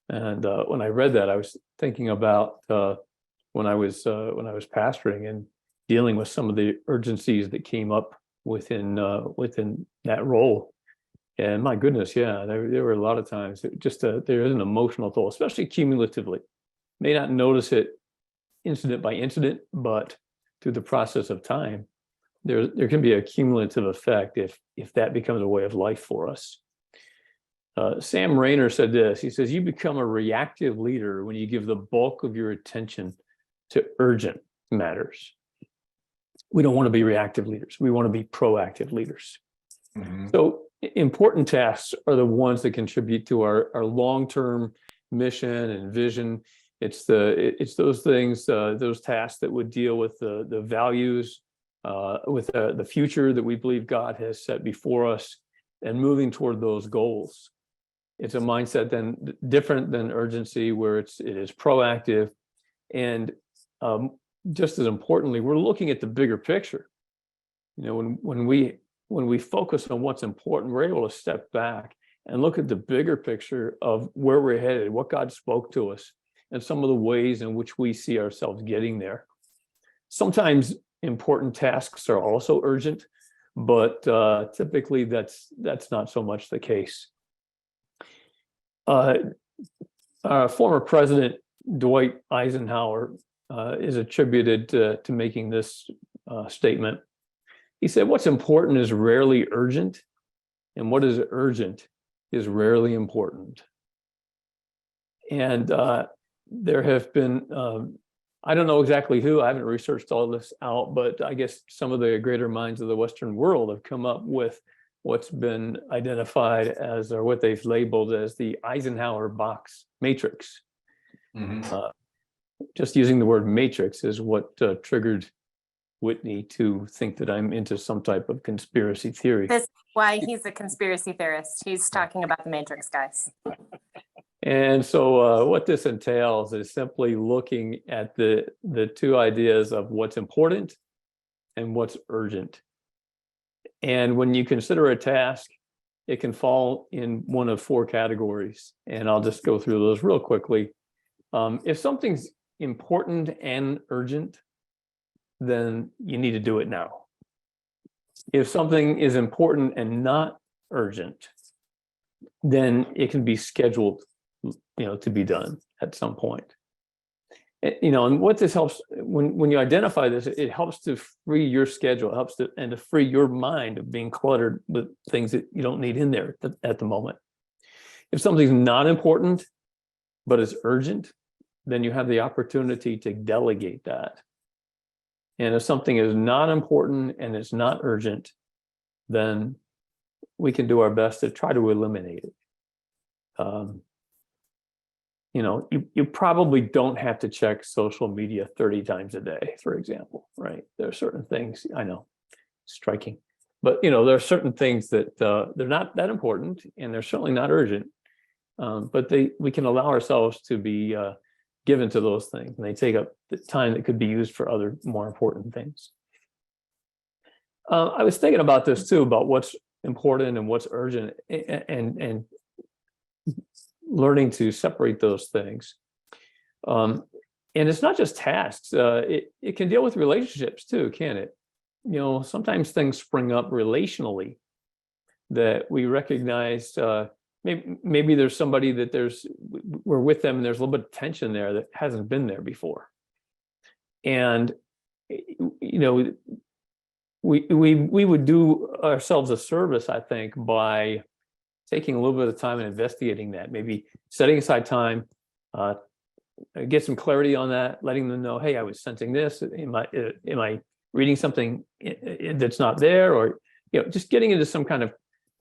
And when I read that, I was thinking about when I was pastoring and dealing with some of the urgencies that came up within that role. And my goodness, there were a lot of times there is an emotional toll, especially cumulatively. May not notice it incident by incident, but through the process of time, there can be a cumulative effect if that becomes a way of life for us. Sam Rayner said this. He says, you become a reactive leader when you give the bulk of your attention to urgent matters. We don't want to be reactive leaders. We want to be proactive leaders. Mm-hmm. So important tasks are the ones that contribute to our long-term mission and vision. It's those things, those tasks that would deal with the values, with the future that we believe God has set before us, and moving toward those goals. It's a mindset then different than urgency, where it is proactive, and just as importantly, we're looking at the bigger picture. When we focus on what's important, we're able to step back and look at the bigger picture of where we're headed, what God spoke to us, and some of the ways in which we see ourselves getting there. Sometimes important tasks are also urgent, but typically that's not so much the case. Former President Dwight Eisenhower is attributed to making this statement. He said, "What's important is rarely urgent, and what is urgent is rarely important." And there have been, I don't know exactly who, I haven't researched all this out, but I guess some of the greater minds of the Western world have come up with what's been identified as, or what they've labeled as, the Eisenhower box matrix. Just using the word matrix is what triggered Whitney to think that I'm into some type of conspiracy theory. That's why he's a conspiracy theorist. He's talking about the Matrix, guys. And so what this entails is simply looking at the two ideas of what's important and what's urgent. And when you consider a task, it can fall in one of four categories. And I'll just go through those real quickly. If something's important and urgent, then you need to do it now. If something is important and not urgent, then it can be scheduled, to be done at some point. And what this helps, when you identify this, it helps to free your schedule, it helps to free your mind of being cluttered with things that you don't need in there at the moment. If something's not important, but is urgent, then you have the opportunity to delegate that. And if something is not important and it's not urgent, then we can do our best to try to eliminate it. You probably don't have to check social media 30 times a day, for example, right? There are certain things, I know, striking, but there are certain things that they're not that important and they're certainly not urgent, but we can allow ourselves to be given to those things, and they take up the time that could be used for other more important things. I was thinking about this too, about what's important and what's urgent, and learning to separate those things. And it's not just tasks. It can deal with relationships too, can it? Sometimes things spring up relationally that we recognize. Maybe there's somebody that we're with them and there's a little bit of tension there that hasn't been there before. And, we would do ourselves a service, I think, by taking a little bit of time and investigating that, maybe setting aside time, get some clarity on that, letting them know, hey, I was sensing this. Am I reading something that's not there? Or, just getting into some kind of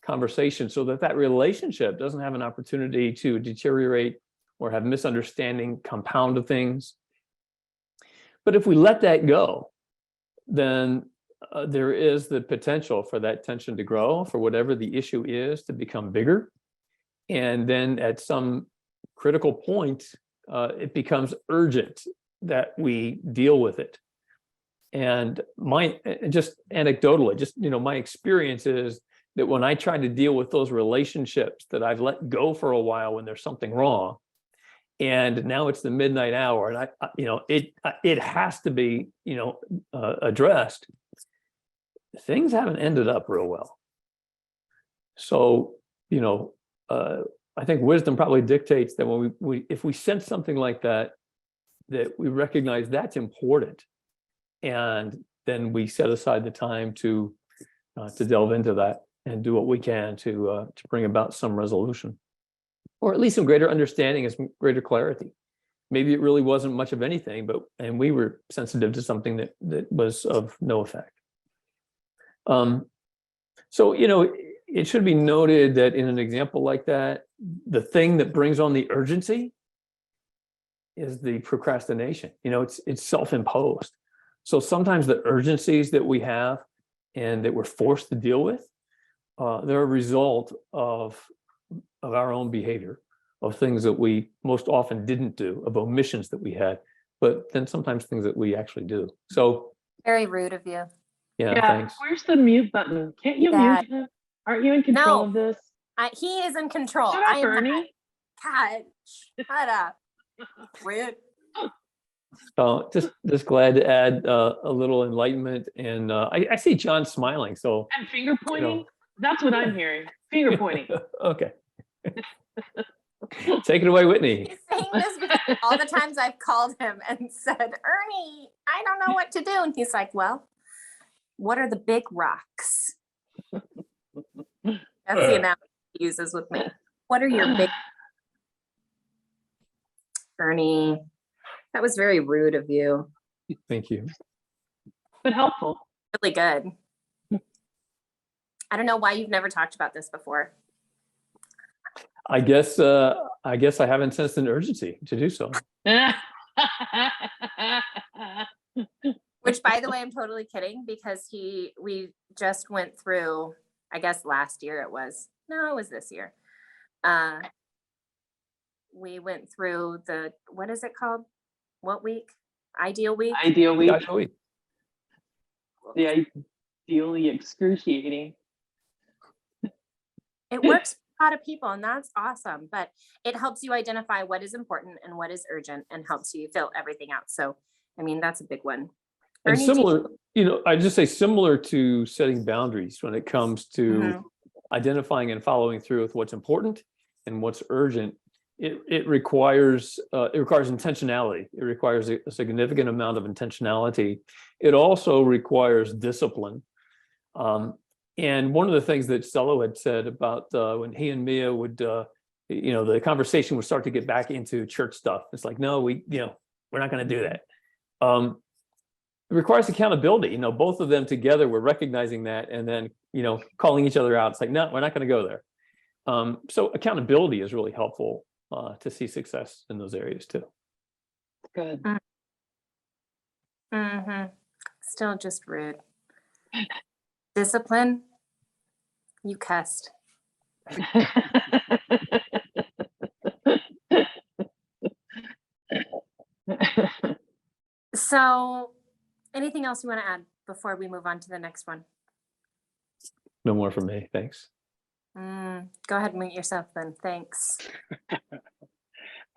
conversation so that relationship doesn't have an opportunity to deteriorate or have misunderstanding, compound things. But if we let that go, then there is the potential for that tension to grow, for whatever the issue is to become bigger. And then at some critical point, it becomes urgent that we deal with it. And just anecdotally, my experience is that when I try to deal with those relationships that I've let go for a while when there's something wrong, and now it's the midnight hour, and it has to be addressed, things haven't ended up real well. So I think wisdom probably dictates that when if we sense something like that we recognize that's important, and then we set aside the time to delve into that and do what we can to bring about some resolution, or at least some greater understanding and some greater clarity. Maybe it really wasn't much of anything, and we were sensitive to something that was of no effect. So it should be noted that in an example like that, the thing that brings on the urgency is the procrastination. It's self-imposed. So sometimes the urgencies that we have and that we're forced to deal with, they're a result of our own behavior, of things that we most often didn't do, of omissions that we had, but then sometimes things that we actually do. So very rude of you. Yeah, thanks. Where's the mute button? Can't you mute him? Aren't you in control of this? He is in control. Shut up, Ernie. God, shut up. Rude. So just glad to add a little enlightenment, and I see John smiling. So and finger pointing. That's what I'm hearing. Finger pointing. Okay. Take it away, Whitney. He's saying this because all the times I've called him and said, Ernie, I don't know what to do. And he's like, well, what are the big rocks? That's the analogy he uses with me. What are your big Ernie? That was very rude of you. Thank you. But helpful. Really good. I don't know why you've never talked about this before. I guess I haven't sensed an urgency to do so. Which, by the way, I'm totally kidding because we just went through, I guess last year it was. No, it was this year. We went through what is it called? What week? Ideal week? Ideal week. Ideal week. The ideally excruciating. It works for a lot of people and that's awesome, but it helps you identify what is important and what is urgent and helps you fill everything out. So, I mean, that's a big one. And Ernie, similar, I just say similar to setting boundaries when it comes to identifying and following through with what's important and what's urgent. It requires intentionality. It requires a significant amount of intentionality. It also requires discipline. And one of the things that Stello had said about when he and Mia would, the conversation would start to get back into church stuff. It's like, no, we're not going to do that. It requires accountability. Both of them together were recognizing that and then, calling each other out. It's like, no, we're not going to go there. So accountability is really helpful to see success in those areas too. Good. Mm-hmm. Still just rude. Discipline. You cussed. So, anything else you want to add before we move on to the next one? No more from me. Thanks. Go ahead and mute yourself then. Thanks.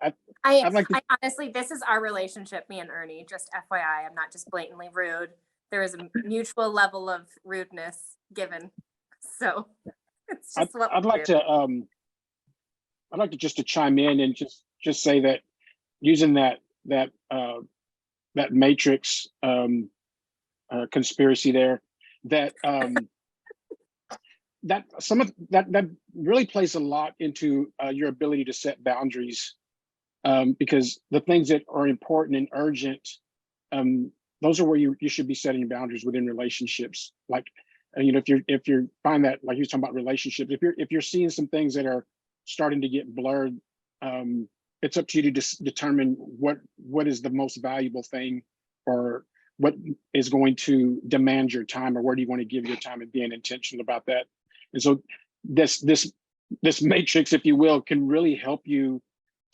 I'd like to- I honestly, this is our relationship, me and Ernie, just FYI. I'm not just blatantly rude. There is a mutual level of rudeness given. So it's just what I'd like to just to chime in and just say that using that matrix conspiracy there, that that some of that really plays a lot into your ability to set boundaries, because the things that are important and urgent, those are where you should be setting boundaries within relationships. Like, if you find that, like you were talking about relationships, if you're seeing some things that are starting to get blurred, it's up to you to determine what is the most valuable thing, or what is going to demand your time, or where do you want to give your time, and being intentional about that. And so this matrix, if you will, can really help you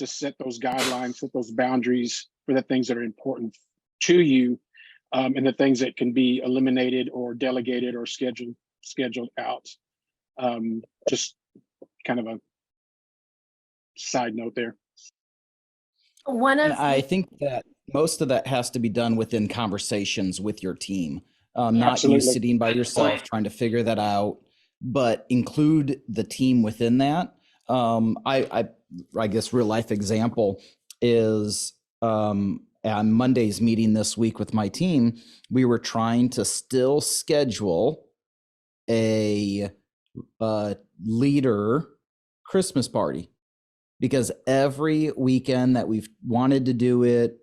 to set those guidelines, set those boundaries for the things that are important to you, and the things that can be eliminated or delegated or scheduled out. Just kind of a side note there. I think that most of that has to be done within conversations with your team, not you sitting by yourself trying to figure that out, but include the team within that. I guess real life example is on Monday's meeting this week with my team, we were trying to still schedule a leader Christmas party, because every weekend that we've wanted to do it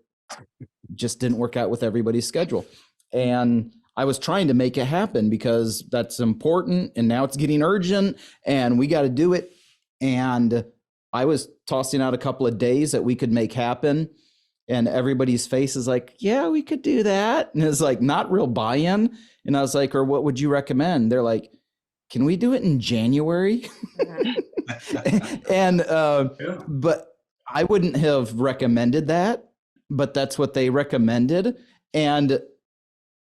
just didn't work out with everybody's schedule. And I was trying to make it happen because that's important, and now it's getting urgent and we got to do it. And I was tossing out a couple of days that we could make happen, and everybody's face is like, yeah, we could do that. And it's like, not real buy-in. And I was like, or what would you recommend? They're like, can we do it in January? And, but I wouldn't have recommended that, but that's what they recommended. And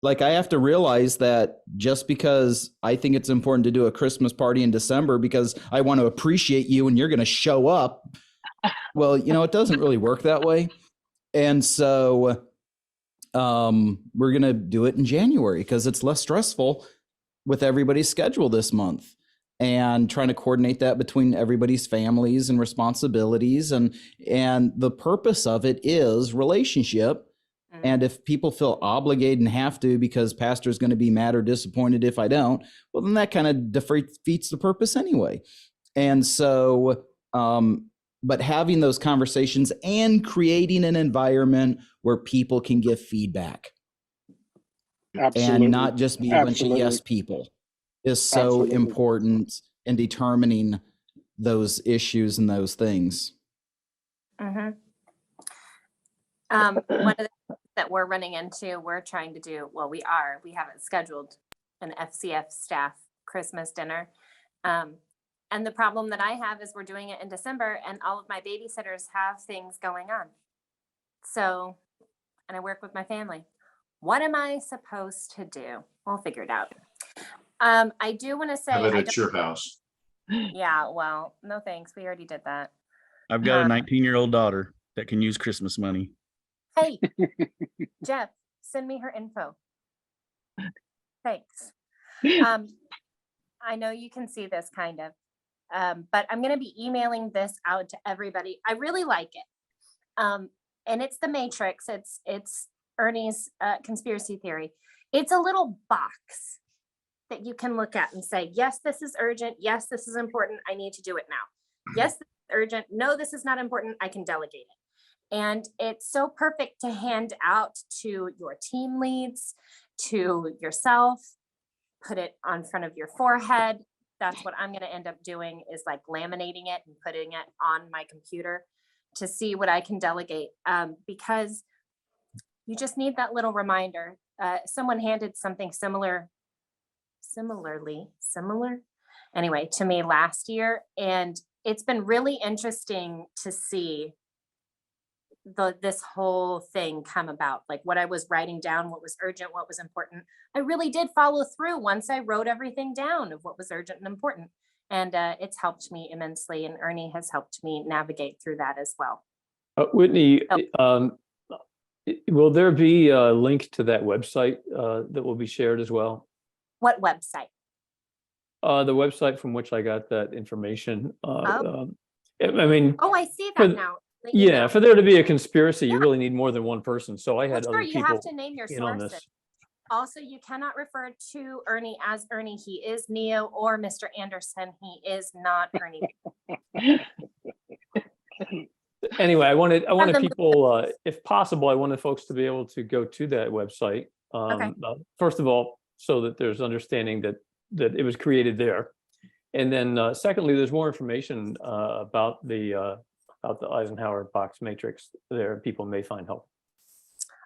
like, I have to realize that just because I think it's important to do a Christmas party in December because I want to appreciate you and you're going to show up. Well, it doesn't really work that way. And so we're going to do it in January because it's less stressful with everybody's schedule this month. and trying to coordinate that between everybody's families and responsibilities. And the purpose of it is relationship. And if people feel obligated and have to because pastor's going to be mad or disappointed if I don't, well, then that kind of defeats the purpose anyway. And so, but having those conversations and creating an environment where people can give feedback. Absolutely. And not just be a bunch of yes people is so important in determining those issues and those things. One of the that we're running into, we're trying to do, well, we haven't scheduled an FCF staff Christmas dinner. And the problem that I have is we're doing it in December and all of my babysitters have things going on. So, and I work with my family. What am I supposed to do? We'll figure it out. I do want to say, Have it at your house. Yeah, well, no thanks. We already did that. I've got a 19-year-old daughter that can use Christmas money. Hey, Jeff, send me her info. Thanks. I know you can see this kind of, but I'm going to be emailing this out to everybody. I really like it. And it's the Matrix. It's Ernie's conspiracy theory. It's a little box that you can look at and say, yes, this is urgent. Yes, this is important. I need to do it now. Yes, this is urgent. No, this is not important. I can delegate it. And it's so perfect to hand out to your team leads, to yourself, put it on front of your forehead. That's what I'm going to end up doing, is like laminating it and putting it on my computer to see what I can delegate, because you just need that little reminder. Someone handed something similar anyway to me last year, and it's been really interesting to see this whole thing come about. Like what I was writing down, what was urgent, what was important. I really did follow through once I wrote everything down of what was urgent and important. And it's helped me immensely. And Ernie has helped me navigate through that as well. Whitney, will there be a link to that website that will be shared as well? What website? The website from which I got that information. I see that now. Yeah, for there to be a conspiracy, you really need more than one person. So I had other people. You have to name your in on sources. this. Also, you cannot refer to Ernie as Ernie. He is Neo or Mr. Anderson. He is not Ernie. Anyway, I wanted people, if possible, I wanted folks to be able to go to that website. First of all, so that there's understanding that it was created there, and then secondly, there's more information about the Eisenhower box matrix there. People may find help.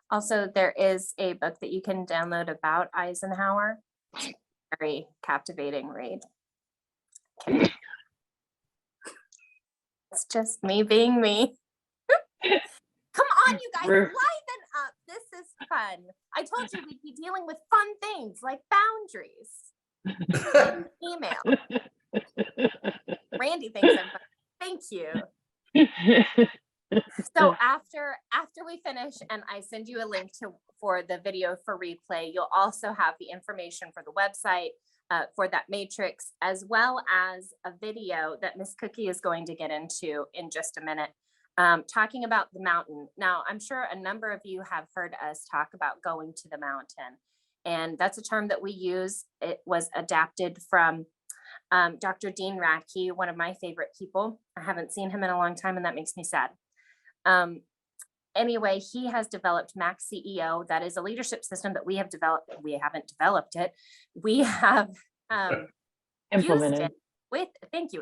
Also, there is a book that you can download about Eisenhower. Very captivating read. It's just me being me. Come on, you guys, liven up. This is fun. I told you we'd be dealing with fun things like boundaries. Email. Randy thinks I'm fun. Thank you. So after we finish and I send you a link for the video for replay, you'll also have the information for the website for that matrix, as well as a video that Miss Cookie is going to get into in just a minute, talking about the mountain. Now, I'm sure a number of you have heard us talk about going to the mountain, and that's a term that we use. It was adapted from Dr. Dean Radke, one of my favorite people. I haven't seen him in a long time, and that makes me sad. Anyway, he has developed Max CEO. That is a leadership system that we have developed. We haven't developed it. We have implemented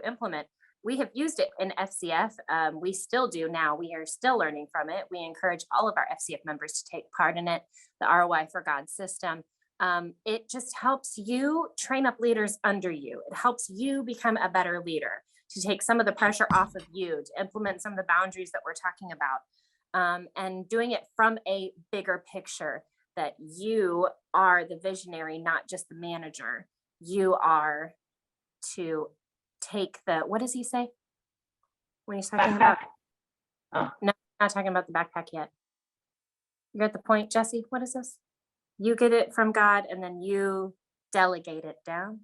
implement. We have used it in FCF. We still do now. We are still learning from it. We encourage all of our FCF members to take part in it, the ROI for God system. It just helps you train up leaders under you. It helps you become a better leader, to take some of the pressure off of you, to implement some of the boundaries that we're talking about, and doing it from a bigger picture, that you are the visionary, not just the manager. You are to take the, what does he say when he's talking about? No, not talking about the backpack yet. You're at the point, Jesse. What is this? You get it from God and then you delegate it down.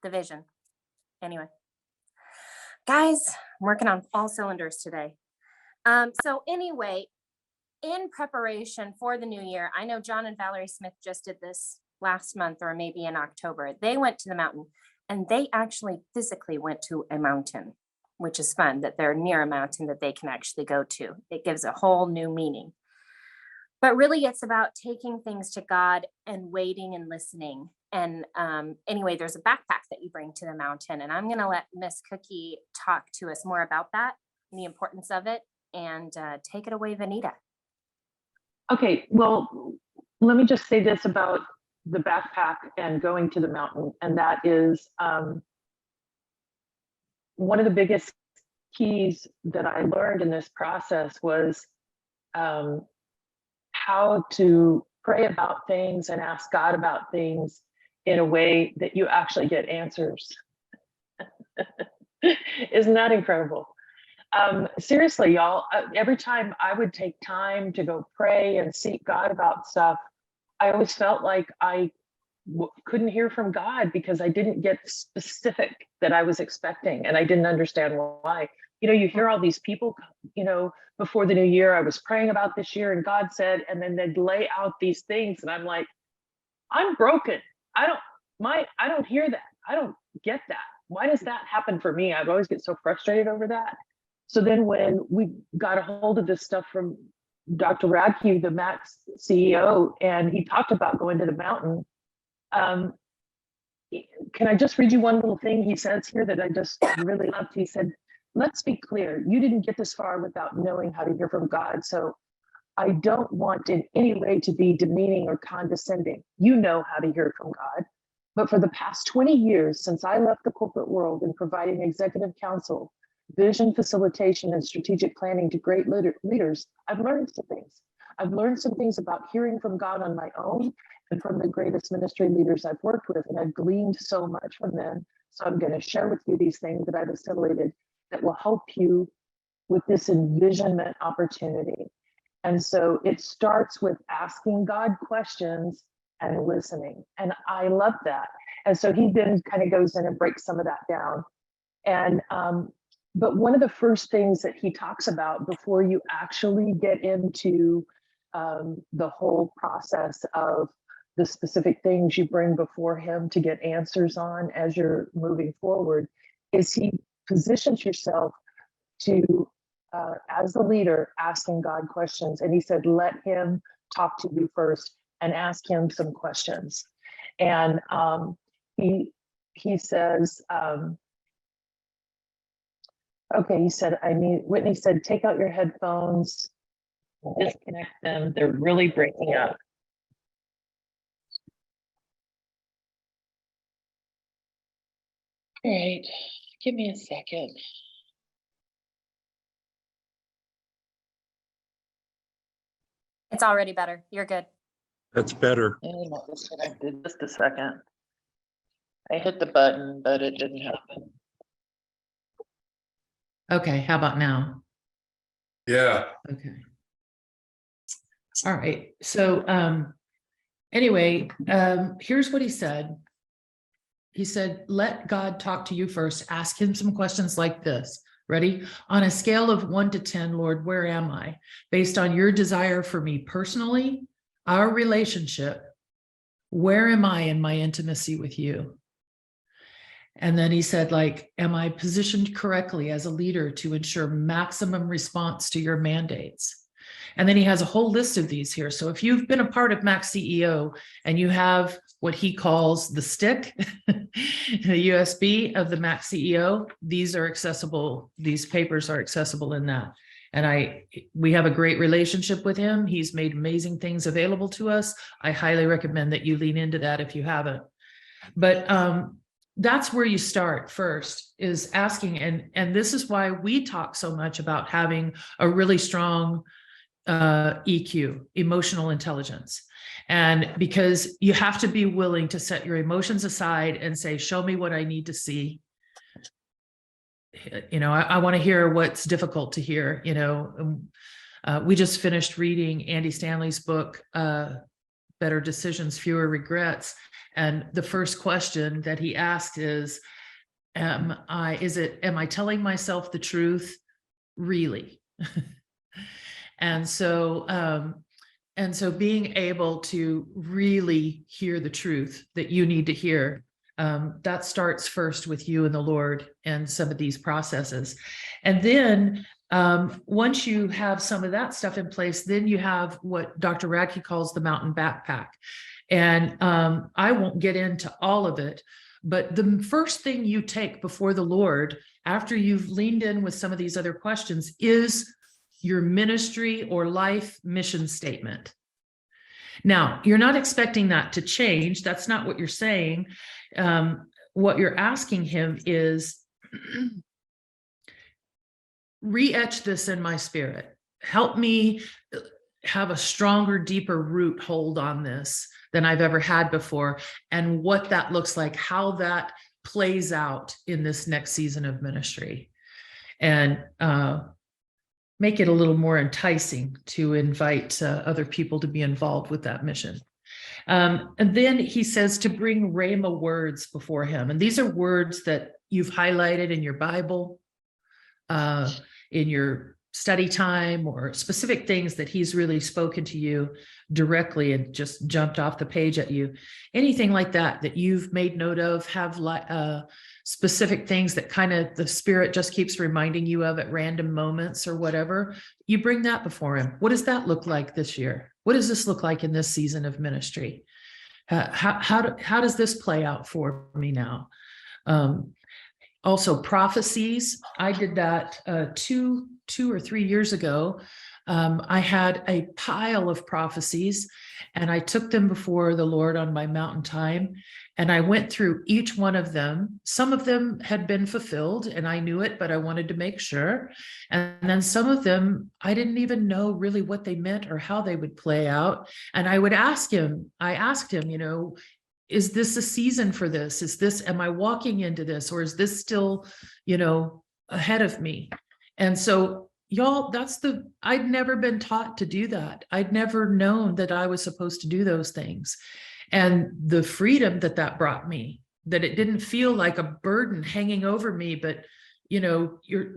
the vision. Anyway, guys, I'm working on all cylinders today. So anyway, in preparation for the new year, I know John and Valerie Smith just did this last month or maybe in October. They went to the mountain, and they actually physically went to a mountain, which is fun that they're near a mountain that they can actually go to. It gives a whole new meaning. But really, it's about taking things to God and waiting and listening. And anyway, there's a backpack that you bring to the mountain, and I'm going to let Miss Cookie talk to us more about that and the importance of it. And take it away, Vanita. Okay, well, let me just say this about the backpack and going to the mountain, and that is one of the biggest keys that I learned in this process was how to pray about things and ask God about things in a way that you actually get answers. Isn't that incredible? Seriously, y'all, every time I would take time to go pray and seek God about stuff, I always felt like I couldn't hear from God because I didn't get specific that I was expecting, and I didn't understand why. You know, you hear all these people, you know, before the new year, I was praying about this year and God said, and then they'd lay out these things and I'm like, I'm broken. I don't hear that. I don't get that. Why does that happen for me? I'd always get so frustrated over that. So then when we got a hold of this stuff from Dr. Radke, the Max CEO, and he talked about going to the mountain, can I just read you one little thing he says here that I just really loved? He said, let's be clear, you didn't get this far without knowing how to hear from God. So I don't want in any way to be demeaning or condescending. You know how to hear from God. But for the past 20 years, since I left the corporate world and providing executive counsel, vision facilitation, and strategic planning to great leaders, I've learned some things. I've learned some things about hearing from God on my own and from the greatest ministry leaders I've worked with, and I've gleaned so much from them. So I'm going to share with you these things that I've assimilated that will help you with this envisionment opportunity. And so it starts with asking God questions and listening. And I love that. And so he then kind of goes in and breaks some of that down. And but one of the first things that he talks about before you actually get into the whole process of the specific things you bring before him to get answers on as you're moving forward is he positions yourself to, as the leader, asking God questions. And he said, let him talk to you first and ask him some questions. And he says, okay, he said, Whitney said, take out your headphones, disconnect them. They're really breaking up. All right, give me a second. It's already better. You're good. That's better. Not disconnected. Just a second. I hit the button, but it didn't happen. Okay, how about now? Yeah. Okay. All right. So anyway, here's what he said. He said, let God talk to you first. Ask him some questions like this. Ready? On a scale of 1 to 10, Lord, where am I? Based on your desire for me personally, our relationship, where am I in my intimacy with you? And then he said, like, am I positioned correctly as a leader to ensure maximum response to your mandates? And then he has a whole list of these here. So if you've been a part of Mac CEO and you have what he calls the stick, the USB of the Mac CEO, these are accessible. These papers are accessible in that. And we have a great relationship with him. He's made amazing things available to us. I highly recommend that you lean into that if you haven't. But that's where you start first, is asking. And this is why we talk so much about having a really strong EQ, emotional intelligence. And because you have to be willing to set your emotions aside and say, show me what I need to see. You know, I want to hear what's difficult to hear. You know, we just finished reading Andy Stanley's book, better decisions, fewer regrets. And the first question that he asked is, am I telling myself the truth? Really? And so being able to really hear the truth that you need to hear, that starts first with you and the Lord and some of these processes. And then once you have some of that stuff in place, then you have what Dr. Radke calls the mountain backpack. And I won't get into all of it, but the first thing you take before the Lord, after you've leaned in with some of these other questions, is your ministry or life mission statement. Now, you're not expecting that to change. That's not what you're saying. What you're asking him is, re-etch this in my spirit. Help me have a stronger, deeper root hold on this than I've ever had before, and what that looks like, how that plays out in this next season of ministry, and make it a little more enticing to invite other people to be involved with that mission. And then he says to bring Rhema words before him. And these are words that you've highlighted in your Bible, in your study time, or specific things that he's really spoken to you directly and just jumped off the page at you. Anything like that that you've made note of, have specific things that kind of the Spirit just keeps reminding you of at random moments or whatever, you bring that before him. What does that look like this year? What does this look like in this season of ministry? How does this play out for me now? Also, prophecies. I did that 2 or 3 years ago. I had a pile of prophecies, and I took them before the Lord on my mountain time, and I went through each one of them. Some of them had been fulfilled, and I knew it, but I wanted to make sure. And then some of them, I didn't even know really what they meant or how they would play out. And I asked him, is this a season for this? Am I walking into this, or is this still, ahead of me? And so, y'all, I'd never been taught to do that. I'd never known that I was supposed to do those things. And the freedom that brought me, that it didn't feel like a burden hanging over me, but,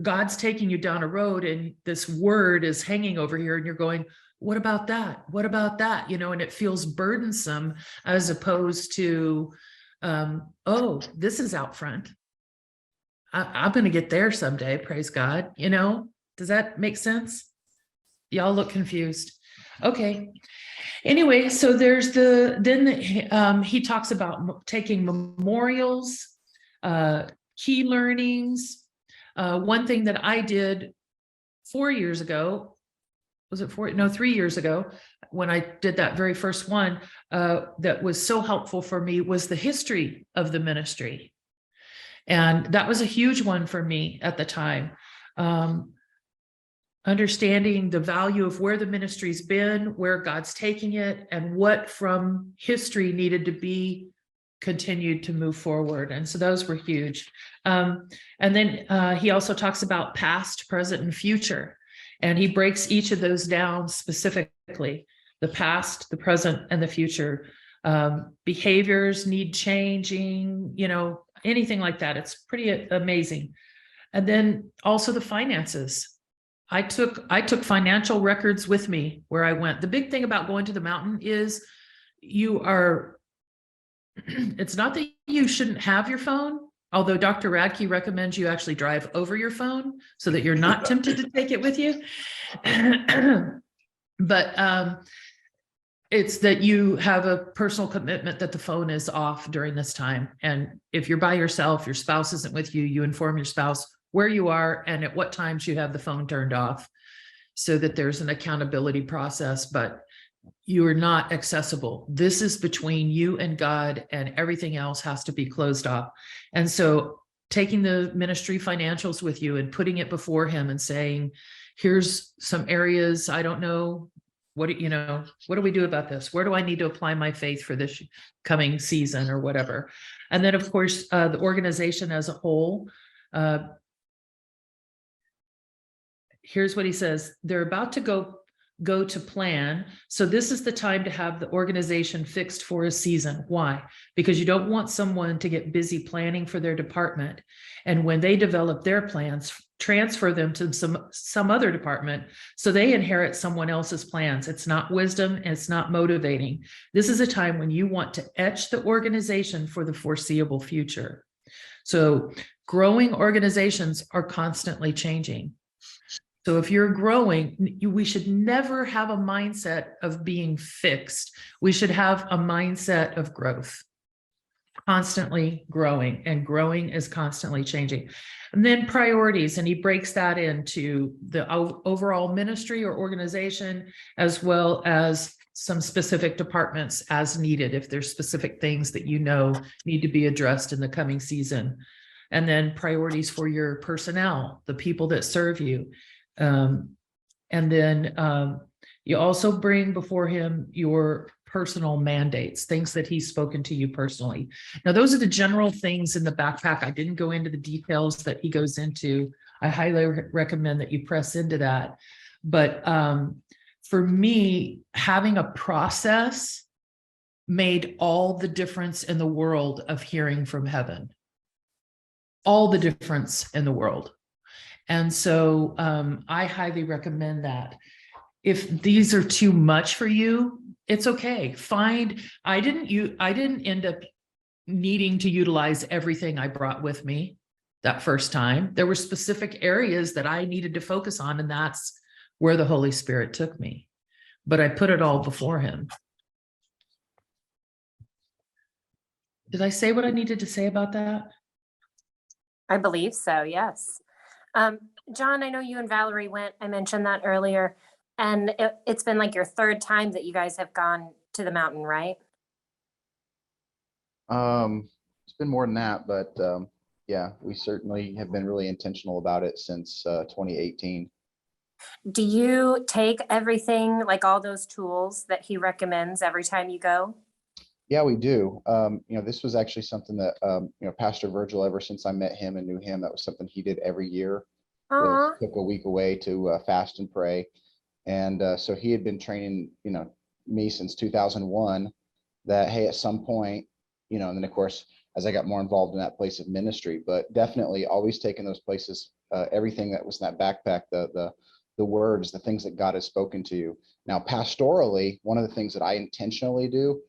God's taking you down a road and this word is hanging over here and you're going, what about that? What about that? And it feels burdensome, as opposed to, oh, this is out front. I'm going to get there someday. Praise God. Does that make sense? Y'all look confused. Okay. Anyway, so there's he talks about taking memorials, key learnings. One thing that I did 4 years ago, was it 3 years ago, when I did that very first one, that was so helpful for me, was the history of the ministry. And that was a huge one for me at the time. Understanding the value of where the ministry's been, where God's taking it, and what from history needed to be continued to move forward. And so those were huge. And then he also talks about past, present, and future. And he breaks each of those down specifically: the past, the present, and the future. Behaviors need changing, anything like that. It's pretty amazing. And then also the finances. I took financial records with me where I went. The big thing about going to the mountain is it's not that you shouldn't have your phone, although Dr. Radke recommends you actually drive over your phone so that you're not tempted to take it with you. But it's that you have a personal commitment that the phone is off during this time. And if you're by yourself, your spouse isn't with you, you inform your spouse where you are and at what times you have the phone turned off, so that there's an accountability process, but you are not accessible. This is between you and God, and everything else has to be closed off. And so taking the ministry financials with you and putting it before him and saying, here's some areas I don't know. What do we do about this? Where do I need to apply my faith for this coming season or whatever? And then, of course, the organization as a whole. Here's what he says. They're about to go go to plan. So this is the time to have the organization fixed for a season. Why? Because you don't want someone to get busy planning for their department. And when they develop their plans, transfer them to some other department so they inherit someone else's plans. It's not wisdom and it's not motivating. This is a time when you want to etch the organization for the foreseeable future. So growing organizations are constantly changing. So if you're growing, we should never have a mindset of being fixed. We should have a mindset of growth, constantly growing, and growing is constantly changing. And then priorities, and he breaks that into the overall ministry or organization, as well as some specific departments as needed, if there's specific things that you know need to be addressed in the coming season. And then priorities for your personnel, the people that serve you. And then you also bring before him your personal mandates, things that he's spoken to you personally. Now, those are the general things in the backpack. I didn't go into the details that he goes into. I highly recommend that you press into that. But for me, having a process made all the difference in the world of hearing from heaven. All the difference in the world. And so I highly recommend that. If these are too much for you, it's okay. I didn't end up needing to utilize everything I brought with me that first time. There were specific areas that I needed to focus on, and that's where the Holy Spirit took me. But I put it all before him. Did I say what I needed to say about that? I believe so, yes. John, I know you and Valerie went, I mentioned that earlier, and it's been like your third time that you guys have gone to the mountain, right? It's been more than that, but yeah, we certainly have been really intentional about it since 2018. Do you take everything, like all those tools that he recommends every time you go? Yeah, we do. This was actually something that, Pastor Virgil, ever since I met him and knew him, that was something he did every year. Took a week away to fast and pray. And so he had been training, me since 2001 that, hey, at some point, and then of course, as I got more involved in that place of ministry, but definitely always taking those places, everything that was in that backpack, the words, the things that God has spoken to you. Now, pastorally, one of the things that I intentionally do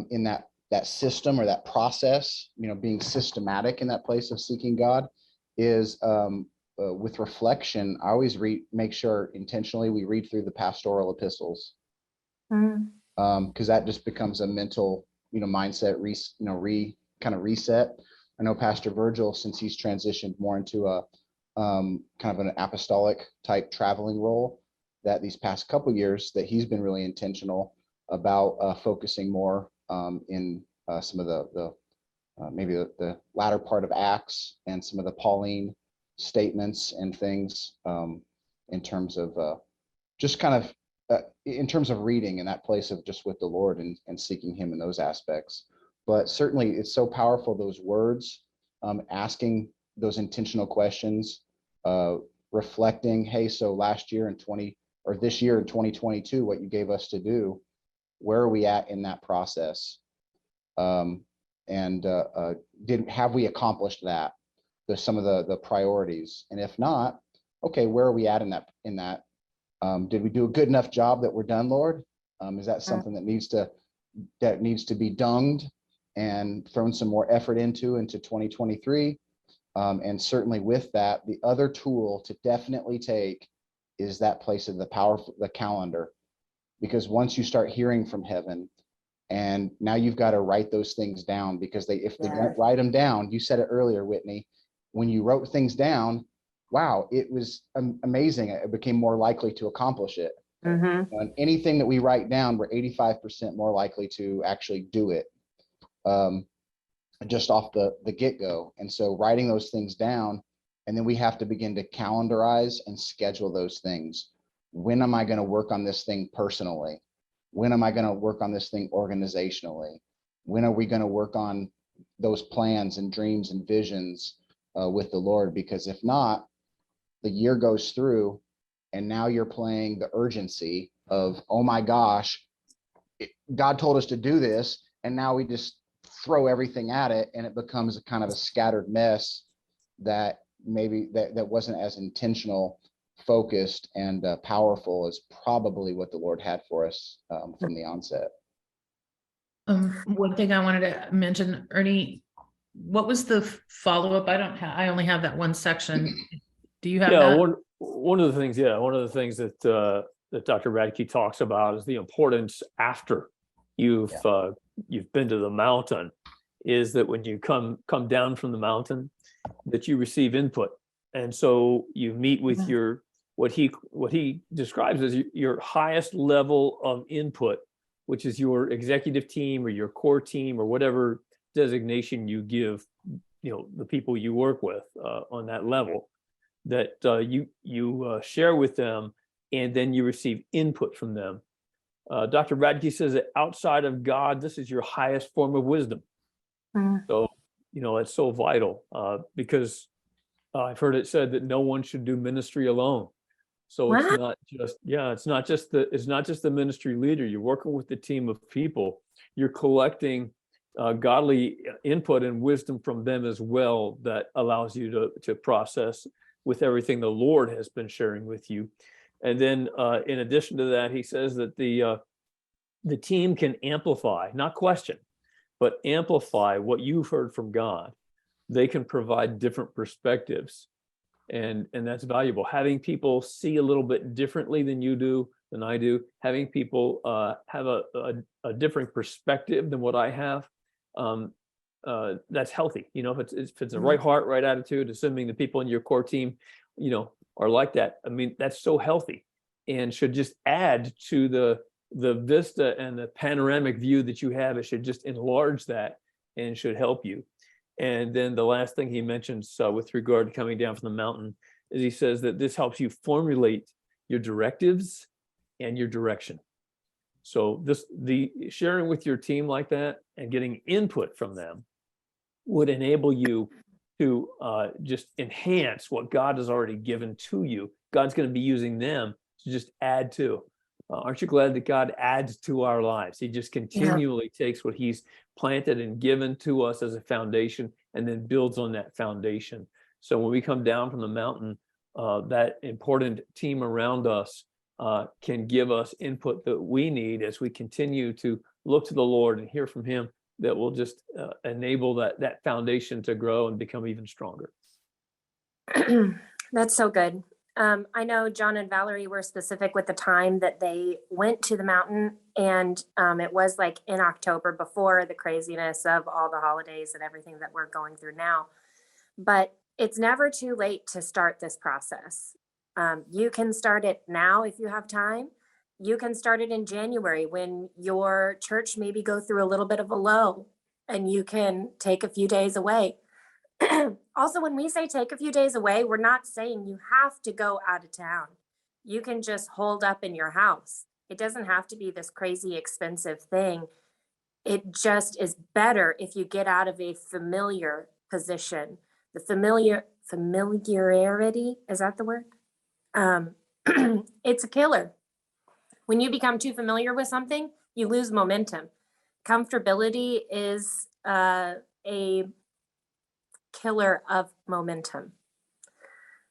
in that system or that process, being systematic in that place of seeking God is with reflection. I always make sure intentionally we read through the pastoral epistles, because that just becomes a mental, mindset, kind of reset. I know Pastor Virgil, since he's transitioned more into a kind of an apostolic type traveling role, that these past couple of years that he's been really intentional about focusing more in some of the maybe the latter part of Acts and some of the Pauline statements and things in terms of just kind of in terms of reading in that place of just with the Lord and seeking him in those aspects. But certainly it's so powerful, those words, asking those intentional questions, reflecting, hey, so last year or this year in 2022, what you gave us to do, where are we at in that process? And have we accomplished that? Some of the priorities, and if not, okay, where are we at in that? Did we do a good enough job that we're done, Lord? Is that something that needs to be dunged and thrown some more effort into 2023? And certainly with that, the other tool to definitely take is that place of the calendar, because once you start hearing from heaven, and now you've got to write those things down, because if they don't write them down, you said it earlier, Whitney, when you wrote things down, wow, it was amazing. It became more likely to accomplish it. And anything that we write down, we're 85% more likely to actually do it just off the get-go. And so writing those things down, and then we have to begin to calendarize and schedule those things. When am I going to work on this thing personally? When am I going to work on this thing organizationally? When are we going to work on those plans and dreams and visions with the Lord? Because if not, the year goes through And now you're playing the urgency of, oh my gosh, God told us to do this. And now we just throw everything at it, and it becomes a kind of a scattered mess that maybe that wasn't as intentional, focused, and powerful as probably what the Lord had for us from the onset. One thing I wanted to mention, Ernie, what was the follow-up? I only have that one section. Do you have that? One of the things that that Dr. Radke talks about is the importance after you've been to the mountain, is that when you come down from the mountain, that you receive input. And so you meet with your what he describes as your highest level of input, which is your executive team or your core team or whatever designation you give, the people you work with on that level, that you share with them, and then you receive input from them. Dr. Radke says that outside of God, this is your highest form of wisdom. So, it's so vital because I've heard it said that no one should do ministry alone. So it's not just the ministry leader. You're working with the team of people. You're collecting godly input and wisdom from them as well, that allows you to process with everything the Lord has been sharing with you. And then in addition to that, he says that the team can amplify, not question, but amplify what you've heard from God. They can provide different perspectives. And that's valuable. Having people see a little bit differently than I do, having people have a different perspective than what I have, that's healthy. If it's a right heart, right attitude, assuming the people in your core team, are like that. I mean, that's so healthy and should just add to the vista and the panoramic view that you have. It should just enlarge that and should help you. And then the last thing he mentions with regard to coming down from the mountain is he says that this helps you formulate your directives and your direction. So the sharing with your team like that and getting input from them would enable you to just enhance what God has already given to you. God's going to be using them to just add to. Aren't you glad that God adds to our lives? He just continually takes what he's planted and given to us as a foundation and then builds on that foundation. So when we come down from the mountain, that important team around us can give us input that we need as we continue to look to the Lord and hear from him, that will just enable that foundation to grow and become even stronger. That's so good. I know John and Valerie were specific with the time that they went to the mountain, and it was like in October, before the craziness of all the holidays and everything that we're going through now. But it's never too late to start this process. You can start it now if you have time. You can start it in January when your church maybe go through a little bit of a low, and you can take a few days away. Also, when we say take a few days away, we're not saying you have to go out of town. You can just hold up in your house. It doesn't have to be this crazy expensive thing. It just is better if you get out of a familiar position. The familiarity, is that the word? It's a killer. When you become too familiar with something, you lose momentum. Comfortability is a killer of momentum.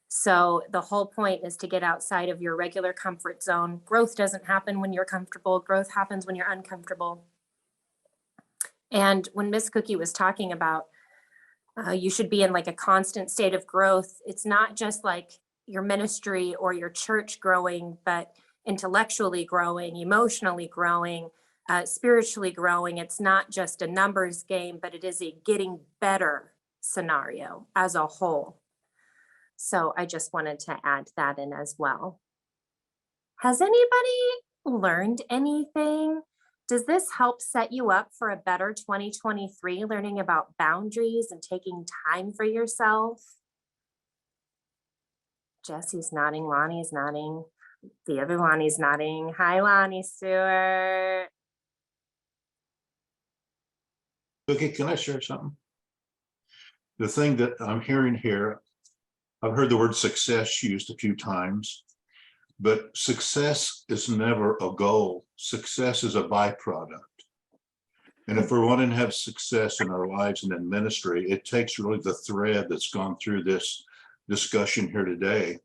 So the whole point is to get outside of your regular comfort zone. Growth doesn't happen when you're comfortable. Growth happens when you're uncomfortable. And when Miss Cookie was talking about you should be in like a constant state of growth, it's not just like your ministry or your church growing, but intellectually growing, emotionally growing, spiritually growing. It's not just a numbers game, but it is a getting better scenario as a whole. So I just wanted to add that in as well. Has anybody learned anything? Does this help set you up for a better 2023, learning about boundaries and taking time for yourself? Jesse's nodding, Lonnie's nodding, the other Lonnie's nodding. Hi, Lonnie Stewart. Okay, can I share something? The thing that I'm hearing here, I've heard the word success used a few times. But success is never a goal. Success is a byproduct. And if we're wanting to have success in our lives and in ministry, it takes really the thread that's gone through this discussion here today.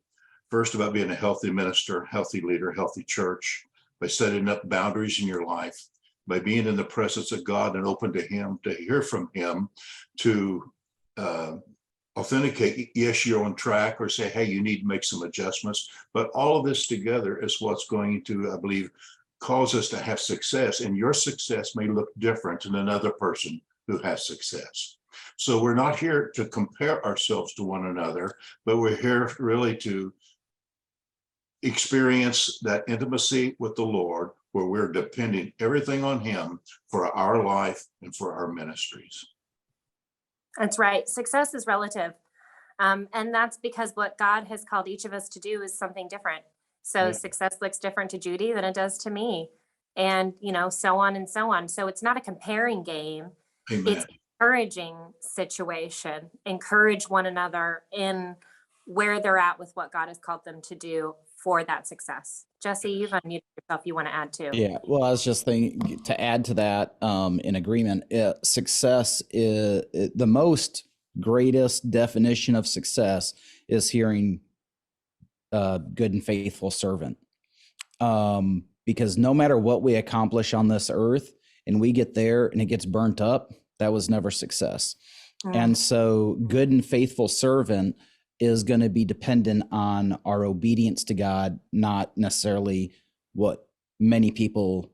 First, about being a healthy minister, healthy leader, healthy church, by setting up boundaries in your life, by being in the presence of God and open to Him, to hear from Him, to authenticate, yes, you're on track, or say, hey, you need to make some adjustments. But all of this together is what's going to, I believe, cause us to have success. And your success may look different than another person who has success. So we're not here to compare ourselves to one another, but we're here really to experience that intimacy with the Lord, where we're depending everything on Him for our life and for our ministries. That's right. Success is relative. And that's because what God has called each of us to do is something different. So success looks different to Judy than it does to me. And, so on and so on. So it's not a comparing game. Amen. It's an encouraging situation. Encourage one another in where they're at with what God has called them to do for that success. Jesse, you've unmuted yourself. You want to add too? Yeah, well, I was just thinking to add to that, in agreement, success is the most greatest definition of success is hearing good and faithful servant. Because no matter what we accomplish on this earth and we get there and it gets burnt up, that was never success. And so good and faithful servant is going to be dependent on our obedience to God, not necessarily what many people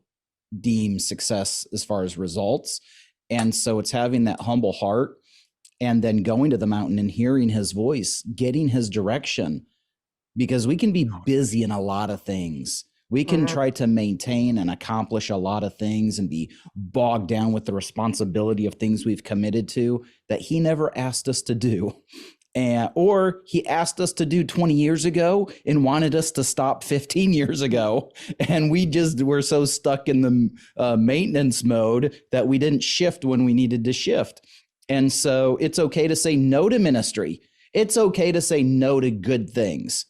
deem success as far as results. And so it's having that humble heart and then going to the mountain and hearing His voice, getting His direction, because we can be busy in a lot of things. We can try to maintain and accomplish a lot of things and be bogged down with the responsibility of things we've committed to that He never asked us to do. Or He asked us to do 20 years ago and wanted us to stop 15 years ago. And we just were so stuck in the maintenance mode that we didn't shift when we needed to shift. And so it's okay to say no to ministry. It's okay to say no to good things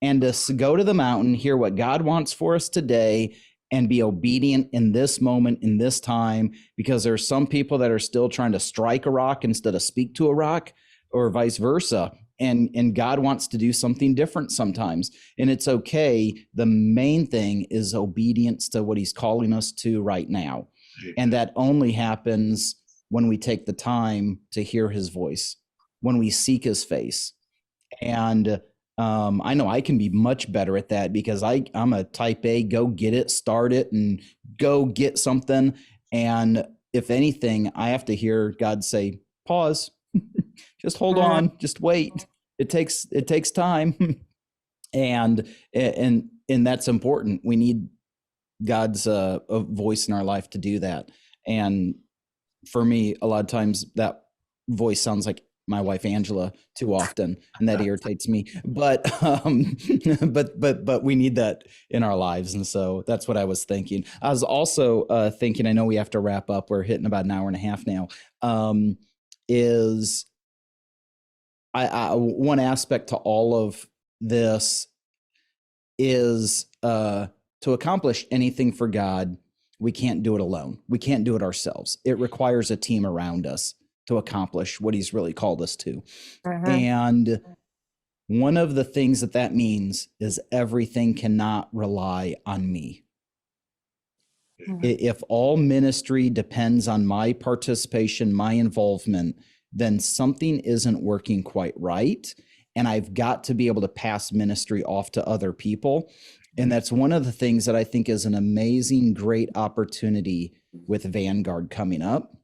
and to go to the mountain, hear what God wants for us today, and be obedient in this moment, in this time, because there are some people that are still trying to strike a rock instead of speak to a rock, or vice versa. And God wants to do something different sometimes. And it's okay. The main thing is obedience to what He's calling us to right now. And that only happens when we take the time to hear His voice, when we seek His face. And I know I can be much better at that because I'm a type A, go get it, start it, and go get something. And if anything, I have to hear God say, pause, just hold on, just wait. It takes time. and that's important. We need God's a voice in our life to do that. And for me, a lot of times that voice sounds like my wife Angela too often, and that irritates me. But we need that in our lives, and so that's what I was thinking. I was also thinking. I know we have to wrap up. We're hitting about an hour and a half now. Is one aspect to all of this is to accomplish anything for God, we can't do it alone. We can't do it ourselves. It requires a team around us to accomplish what He's really called us to. And one of the things that means is everything cannot rely on me. If all ministry depends on my participation, my involvement, then something isn't working quite right. And I've got to be able to pass ministry off to other people. And that's one of the things that I think is an amazing, great opportunity with Vanguard coming up,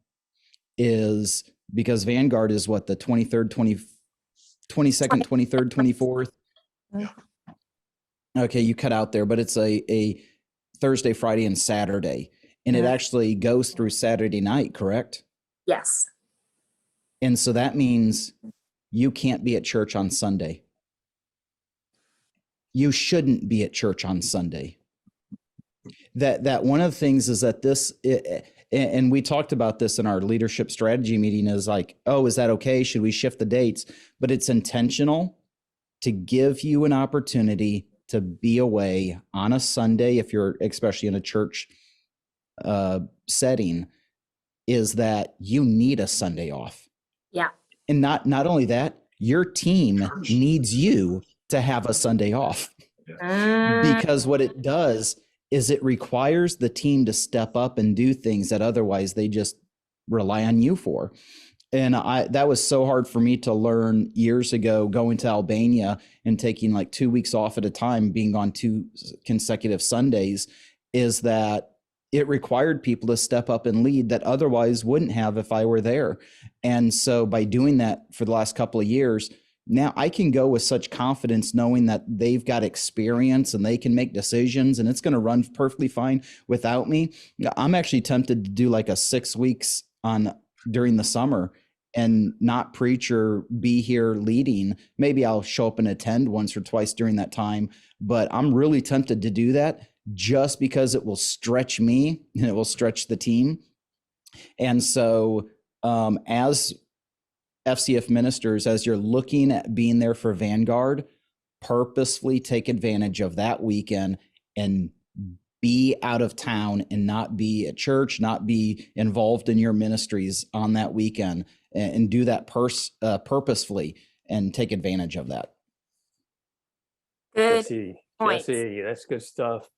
is because Vanguard is what, the 23rd, 22nd, 23rd, 24th? Yeah. Okay, you cut out there, but it's a Thursday, Friday, and Saturday. And it actually goes through Saturday night, correct? Yes. And so that means you can't be at church on Sunday. You shouldn't be at church on Sunday. That one of the things is that and we talked about this in our leadership strategy meeting, is like, oh, is that okay? Should we shift the dates? But it's intentional to give you an opportunity to be away on a Sunday, if you're especially in a church setting, is that you need a Sunday off. Yeah. And not only that, your team needs you to have a Sunday off. Because what it does is it requires the team to step up and do things that otherwise they just rely on you for. And that was so hard for me to learn years ago, going to Albania and taking like 2 weeks off at a time, being on 2 consecutive Sundays, is that it required people to step up and lead that otherwise wouldn't have if I were there. And so by doing that for the last couple of years, now I can go with such confidence knowing that they've got experience and they can make decisions and it's going to run perfectly fine without me. I'm actually tempted to do like a 6 weeks during the summer and not preach or be here leading. Maybe I'll show up and attend once or twice during that time, but I'm really tempted to do that just because it will stretch me and it will stretch the team. And so as FCF ministers, as you're looking at being there for Vanguard, purposefully take advantage of that weekend and be out of town and not be at church, not be involved in your ministries on that weekend, and do that purposefully and take advantage of that. Jesse, that's good stuff.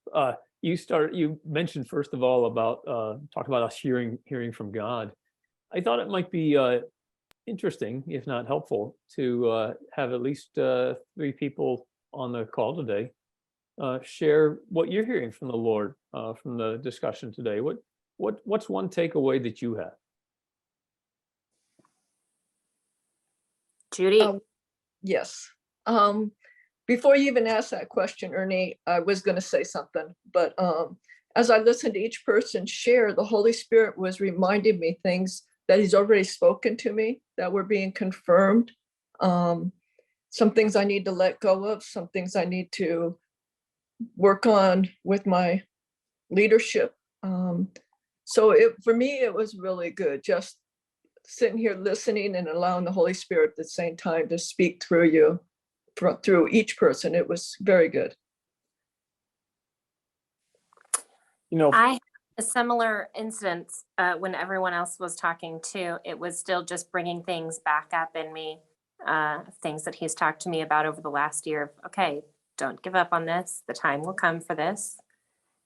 You mentioned first of all about talk about us hearing from God. I thought it might be interesting, if not helpful, to have at least 3 people on the call today share what you're hearing from the Lord from the discussion today. What's one takeaway that you have? Judy? Yes. Before you even asked that question, Ernie, I was going to say something, but as I listened to each person share, the Holy Spirit was reminding me things that he's already spoken to me that were being confirmed. Some things I need to let go of, some things I need to work on with my leadership. So for me, it was really good, just sitting here listening and allowing the Holy Spirit at the same time to speak through you, through each person. It was very good. I had a similar instance when everyone else was talking too. It was still just bringing things back up in me, things that he's talked to me about over the last year. Okay, don't give up on this. The time will come for this.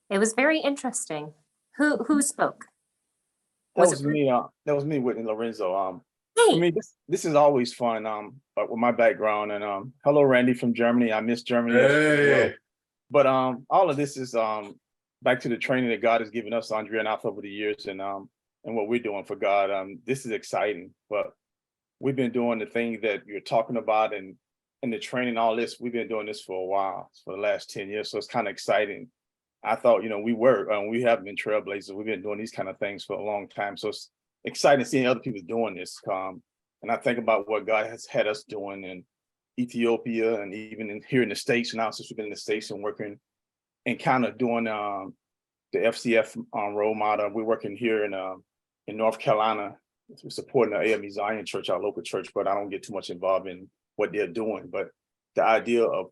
It was very interesting. Who spoke? That was me. That was me, Whitney Lorenzo. For me, this is always fun. With my background, and hello, Randy from Germany. I miss Germany. Hey. But all of this is back to the training that God has given us, Andrea and I, over the years, and what we're doing for God. This is exciting. But we've been doing the thing that you're talking about, and the training, all this. We've been doing this for a while, for the last 10 years. So it's kind of exciting. I thought, we have been trailblazers. We've been doing these kind of things for a long time. So it's exciting seeing other people doing this. And I think about what God has had us doing in Ethiopia and even here in the States now, since we've been in the States and working and kind of doing the FCF role model. We're working here in North Carolina, supporting the AME Zion Church, our local church, but I don't get too much involved in what they're doing. But the idea of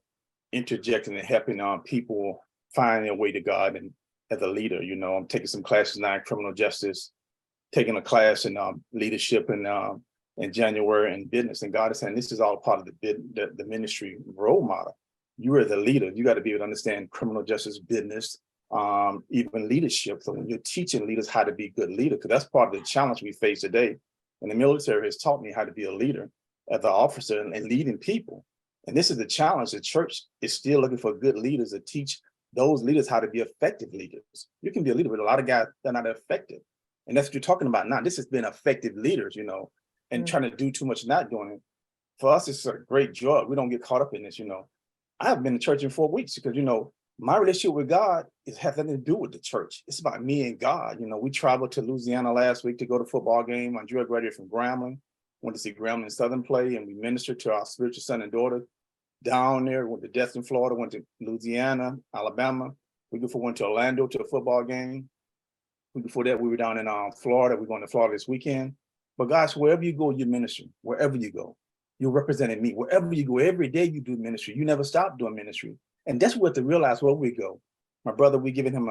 interjecting and helping people find their way to God, and as a leader, I'm taking some classes now in criminal justice, taking a class in leadership in January and business. And God is saying this is all part of the ministry role model. You are the leader. You got to be able to understand criminal justice, business, even leadership. So when you're teaching leaders how to be a good leader, because that's part of the challenge we face today. And the military has taught me how to be a leader as an officer and leading people. And this is the challenge. The church is still looking for good leaders to teach those leaders how to be effective leaders. You can be a leader, but a lot of guys, they're not effective. And that's what you're talking about now. This has been effective leaders, and trying to do too much, not doing it. For us, it's a great joy. We don't get caught up in this, I've been in church in 4 weeks because, my relationship with God has nothing to do with the church. It's about me and God. We traveled to Louisiana last week to go to a football game. Andrea graduated from Grambling, went to see Grambling Southern play, and we ministered to our spiritual son and daughter down there. Went to Destin, Florida, went to Louisiana, Alabama. We before went to Orlando to a football game. Before that, we were down in Florida. We're going to Florida this weekend. But guys, wherever you go, you're ministering. Wherever you go, you're representing me. Wherever you go, every day you do ministry. You never stop doing ministry. And that's what to realize where we go. My brother, we giving him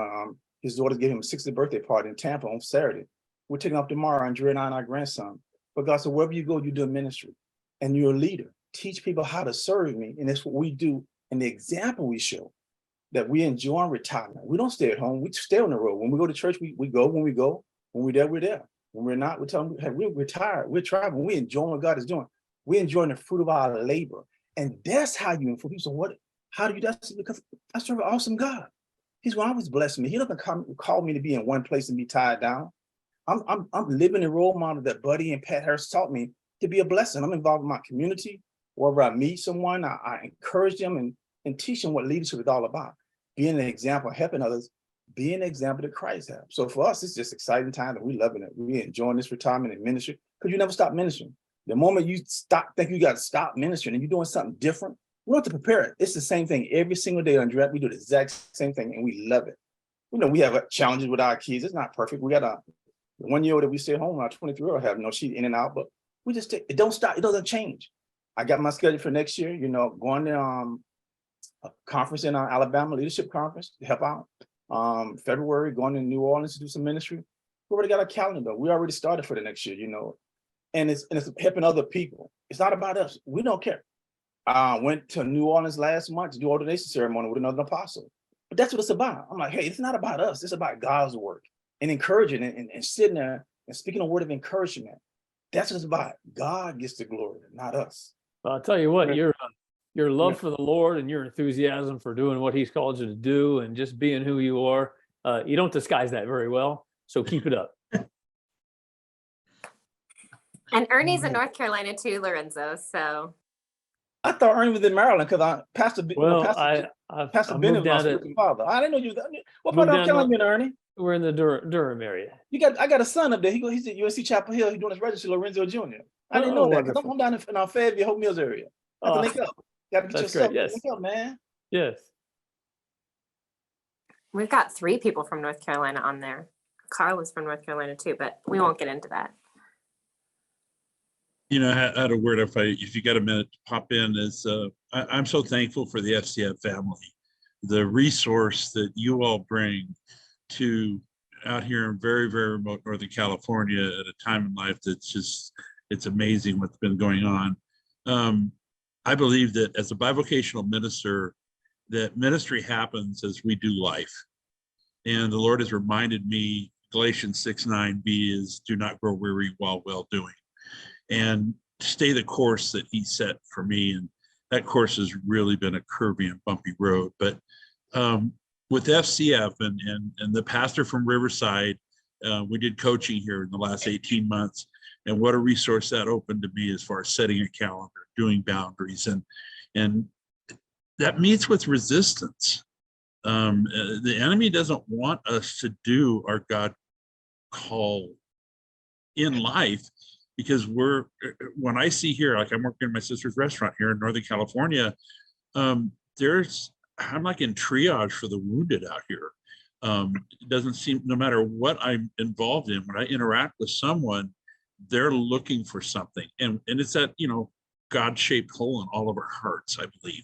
his daughter's giving him a 60th birthday party in Tampa on Saturday. We're taking off tomorrow, Andrea and I and our grandson. But God said, wherever you go, you do a ministry and you're a leader. Teach people how to serve me. And that's what we do. And the example we show that we enjoy retirement. We don't stay at home. We stay on the road. When we go to church, we go when we go. When we're there, we're there. When we're not, we tell them, hey, we're retired. We're traveling. We're enjoying what God is doing. We're enjoying the fruit of our labor. And that's how you influence people. So what, how do you do that? Because I serve an awesome God. He's going to always bless me. He doesn't call me to be in one place and be tied down. I'm living the role model that Buddy and Pat Harris taught me to be a blessing. I'm involved in my community. Wherever I meet someone, I encourage them and teach them what leadership is all about. Being an example, helping others, being an example that Christ has. So for us, it's just exciting time and we're loving it. We're enjoying this retirement and ministry because you never stop ministering. The moment you think you got to stop ministering and you're doing something different, we don't have to prepare it. It's the same thing every single day on Direct. We do the exact same thing and we love it. You know, we have challenges with our kids. It's not perfect. We got a 1-year-old that we stay home. Our 23-year-old have no, she's in and out, but we just take, it don't stop. It doesn't change. I got my schedule for next year, you know, going to a conference in Alabama, leadership conference to help out. February, going to New Orleans to do some ministry. We already got a calendar. We already started for the next year, you know, and it's helping other people. It's not about us. We don't care. I went to New Orleans last month to do ordination ceremony with another apostle. But that's what it's about. I'm like, hey, it's not about us. It's about God's work and encouraging and sitting there and speaking a word of encouragement. That's what it's about. God gets the glory, not us. Well, I'll tell you what, your love for the Lord and your enthusiasm for doing what he's called you to do and just being who you are, you don't disguise that very well. So keep it up. And Ernie's in North Carolina too, Lorenzo. So I thought Ernie was in Maryland because Pastor Bennett was my spiritual father. I didn't know you. What part of North Carolina you in, Ernie? We're in the Durham area. I got a son up there. He's at UNC Chapel Hill. He's doing his registry, Lorenzo Jr. I didn't know that because I'm down in our Fayetteville, Hope Mills area. I have to link up. Got to get yourself link up, man. Yes. We've got 3 people from North Carolina on there. Carl is from North Carolina too, but we won't get into that. You know, I had a word if you got a minute to pop in is I'm so thankful for the FCF family, the resource that you all bring to out here in very, very remote Northern California at a time in life that's just, it's amazing what's been going on. I believe that as a bivocational minister, that ministry happens as we do life. And the Lord has reminded me, Galatians 6:9b is do not grow weary while well doing. And stay the course that he set for me. And that course has really been a curvy and bumpy road. But with FCF and the pastor from Riverside, we did coaching here in the last 18 months. And what a resource that opened to me as far as setting a calendar, doing boundaries. And that meets with resistance. The enemy doesn't want us to do our God call in life. Because when I see here, like I'm working in my sister's restaurant here in Northern California, I'm like in triage for the wounded out here. It doesn't seem, no matter what I'm involved in, when I interact with someone, they're looking for something. And it's that, you know, God-shaped hole in all of our hearts, I believe.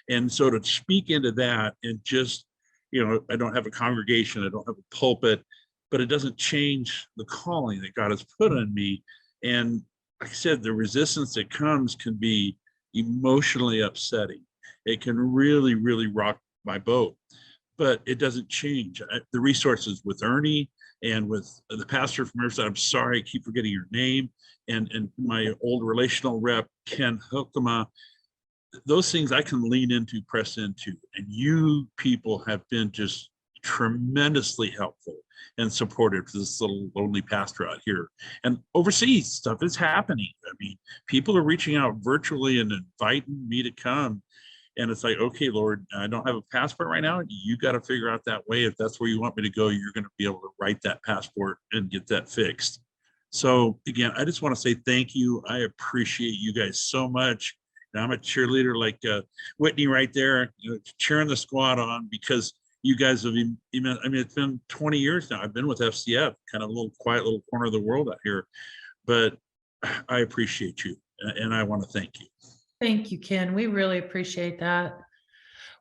And so to speak into that and just, you know, I don't have a congregation, I don't have a pulpit, but it doesn't change the calling that God has put on me. And like I said, the resistance that comes can be emotionally upsetting. It can really, really rock my boat, but it doesn't change. The resources with Ernie and with the pastor from Riverside, I'm sorry, I keep forgetting your name, and my old relational rep, Ken Hokema, those things I can lean into, press into, and you people have been just tremendously helpful and supportive to this little lonely pastor out here. And overseas stuff is happening. I mean, people are reaching out virtually and inviting me to come. And it's like, okay, Lord, I don't have a passport right now. You got to figure out that way. If that's where you want me to go, you're going to be able to write that passport and get that fixed. So again, I just want to say thank you. I appreciate you guys so much. And I'm a cheerleader like Whitney right there, you know, cheering the squad on, because you guys have, I mean, it's been 20 years now. I've been with FCF, kind of a little quiet little corner of the world out here, but I appreciate you and I want to thank you. Thank you, Ken. We really appreciate that.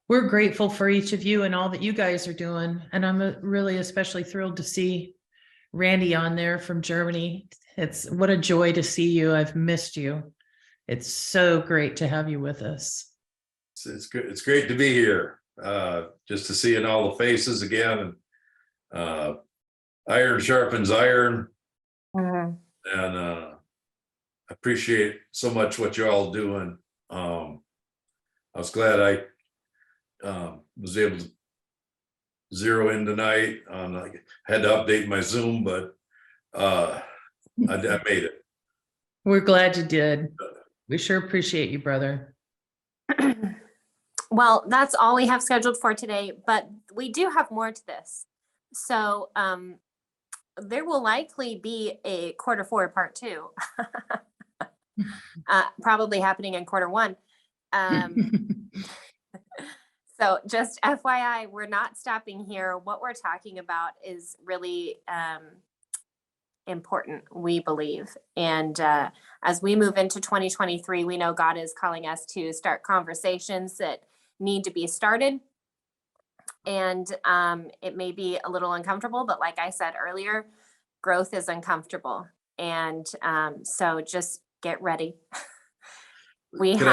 we're grateful for each of you and all that you guys are doing. And I'm really especially thrilled to see Randy on there from Germany. It's what a joy to see you. I've missed you. It's so great to have you with us. It's good. It's great to be here. Just to see all the faces again. Iron sharpens iron. And I appreciate so much what you're all doing. I was glad I was able to zero in tonight. I had to update my Zoom, but I made it. We're glad you did. We sure appreciate you, brother. Well, that's all we have scheduled for today, but we do have more to this. So there will likely be a Q4 part 2, probably happening in Q1. So just FYI, we're not stopping here. What we're talking about is really important, we believe. And as we move into 2023, we know God is calling us to start conversations that need to be started. And it may be a little uncomfortable, but like I said earlier, growth is uncomfortable. And so just get ready. Can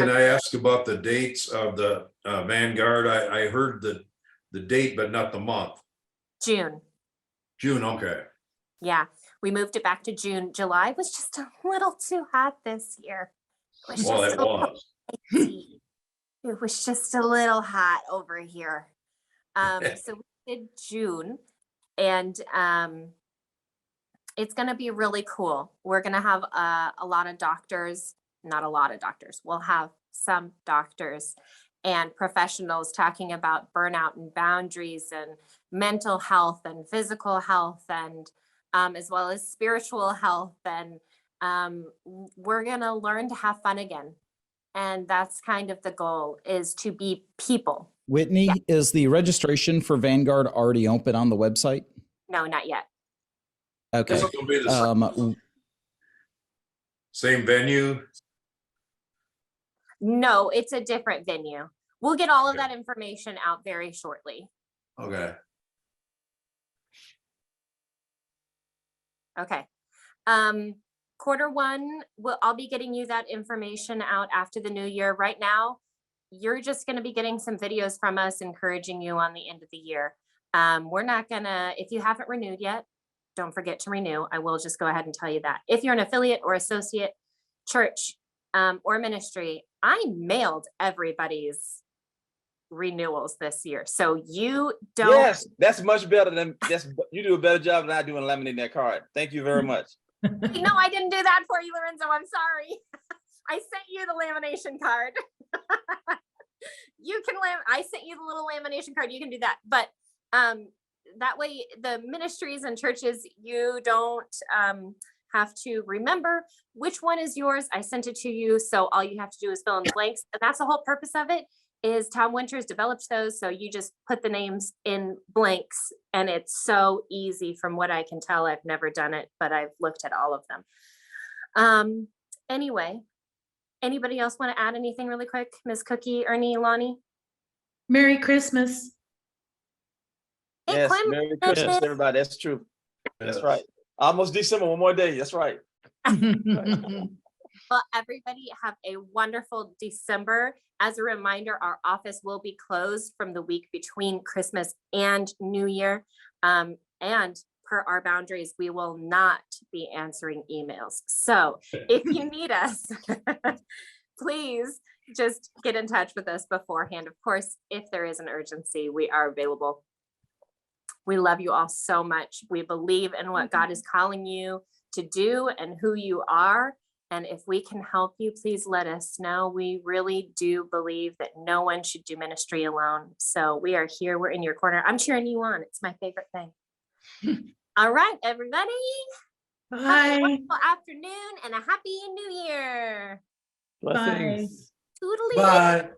I ask about the dates of the Vanguard? I heard the date, but not the month. June. June, okay. Yeah, we moved it back to June. July was just a little too hot this year. Well, it was. It was just a little hot over here. So we did June, and it's going to be really cool. We're going to have a lot of doctors, not a lot of doctors. We'll have some doctors and professionals talking about burnout and boundaries and mental health and physical health and as well as spiritual health. And we're going to learn to have fun again. And that's kind of the goal, is to be people. Whitney, is the registration for Vanguard already open on the website? No, not yet. Okay. Is it gonna be the same venue? No, it's a different venue. We'll get all of that information out very shortly. Okay. Okay. Q1, I'll be getting you that information out after the new year. Right now, you're just going to be getting some videos from us encouraging you on the end of the year. We're not gonna, if you haven't renewed yet, don't forget to renew. I will just go ahead and tell you that. If you're an affiliate or associate church or ministry, I mailed everybody's renewals this year. So you don't. Yes, that's much better than you do a better job than I do in laminating that card. Thank you very much. No, I didn't do that for you, Lorenzo. I'm sorry. I sent you the lamination card. You can I sent you the little lamination card. You can do that. But that way the ministries and churches, you don't have to remember which one is yours. I sent it to you. So all you have to do is fill in the blanks. And that's the whole purpose of it, is Tom Winters developed those. So you just put the names in blanks, and it's so easy from what I can tell. I've never done it, but I've looked at all of them. Anyway, anybody else want to add anything really quick? Ms. Cookie, Ernie, Lonnie? Merry Christmas. Hey, Yes, Clem. Merry Christmas, everybody. That's true. That's right. Almost December, one more day. That's right. Well, everybody have a wonderful December. As a reminder, our office will be closed from the week between Christmas and New Year. And per our boundaries, we will not be answering emails. So if you need us, please just get in touch with us beforehand. Of course, if there is an urgency, we are available. We love you all so much. We believe in what God is calling you to do and who you are. And if we can help you, please let us know. We really do believe that no one should do ministry alone. So we are here. We're in your corner. I'm cheering you on. It's my favorite thing. All right, everybody. Bye. Have a wonderful afternoon and a happy new year. Blessings. Toodly. Bye.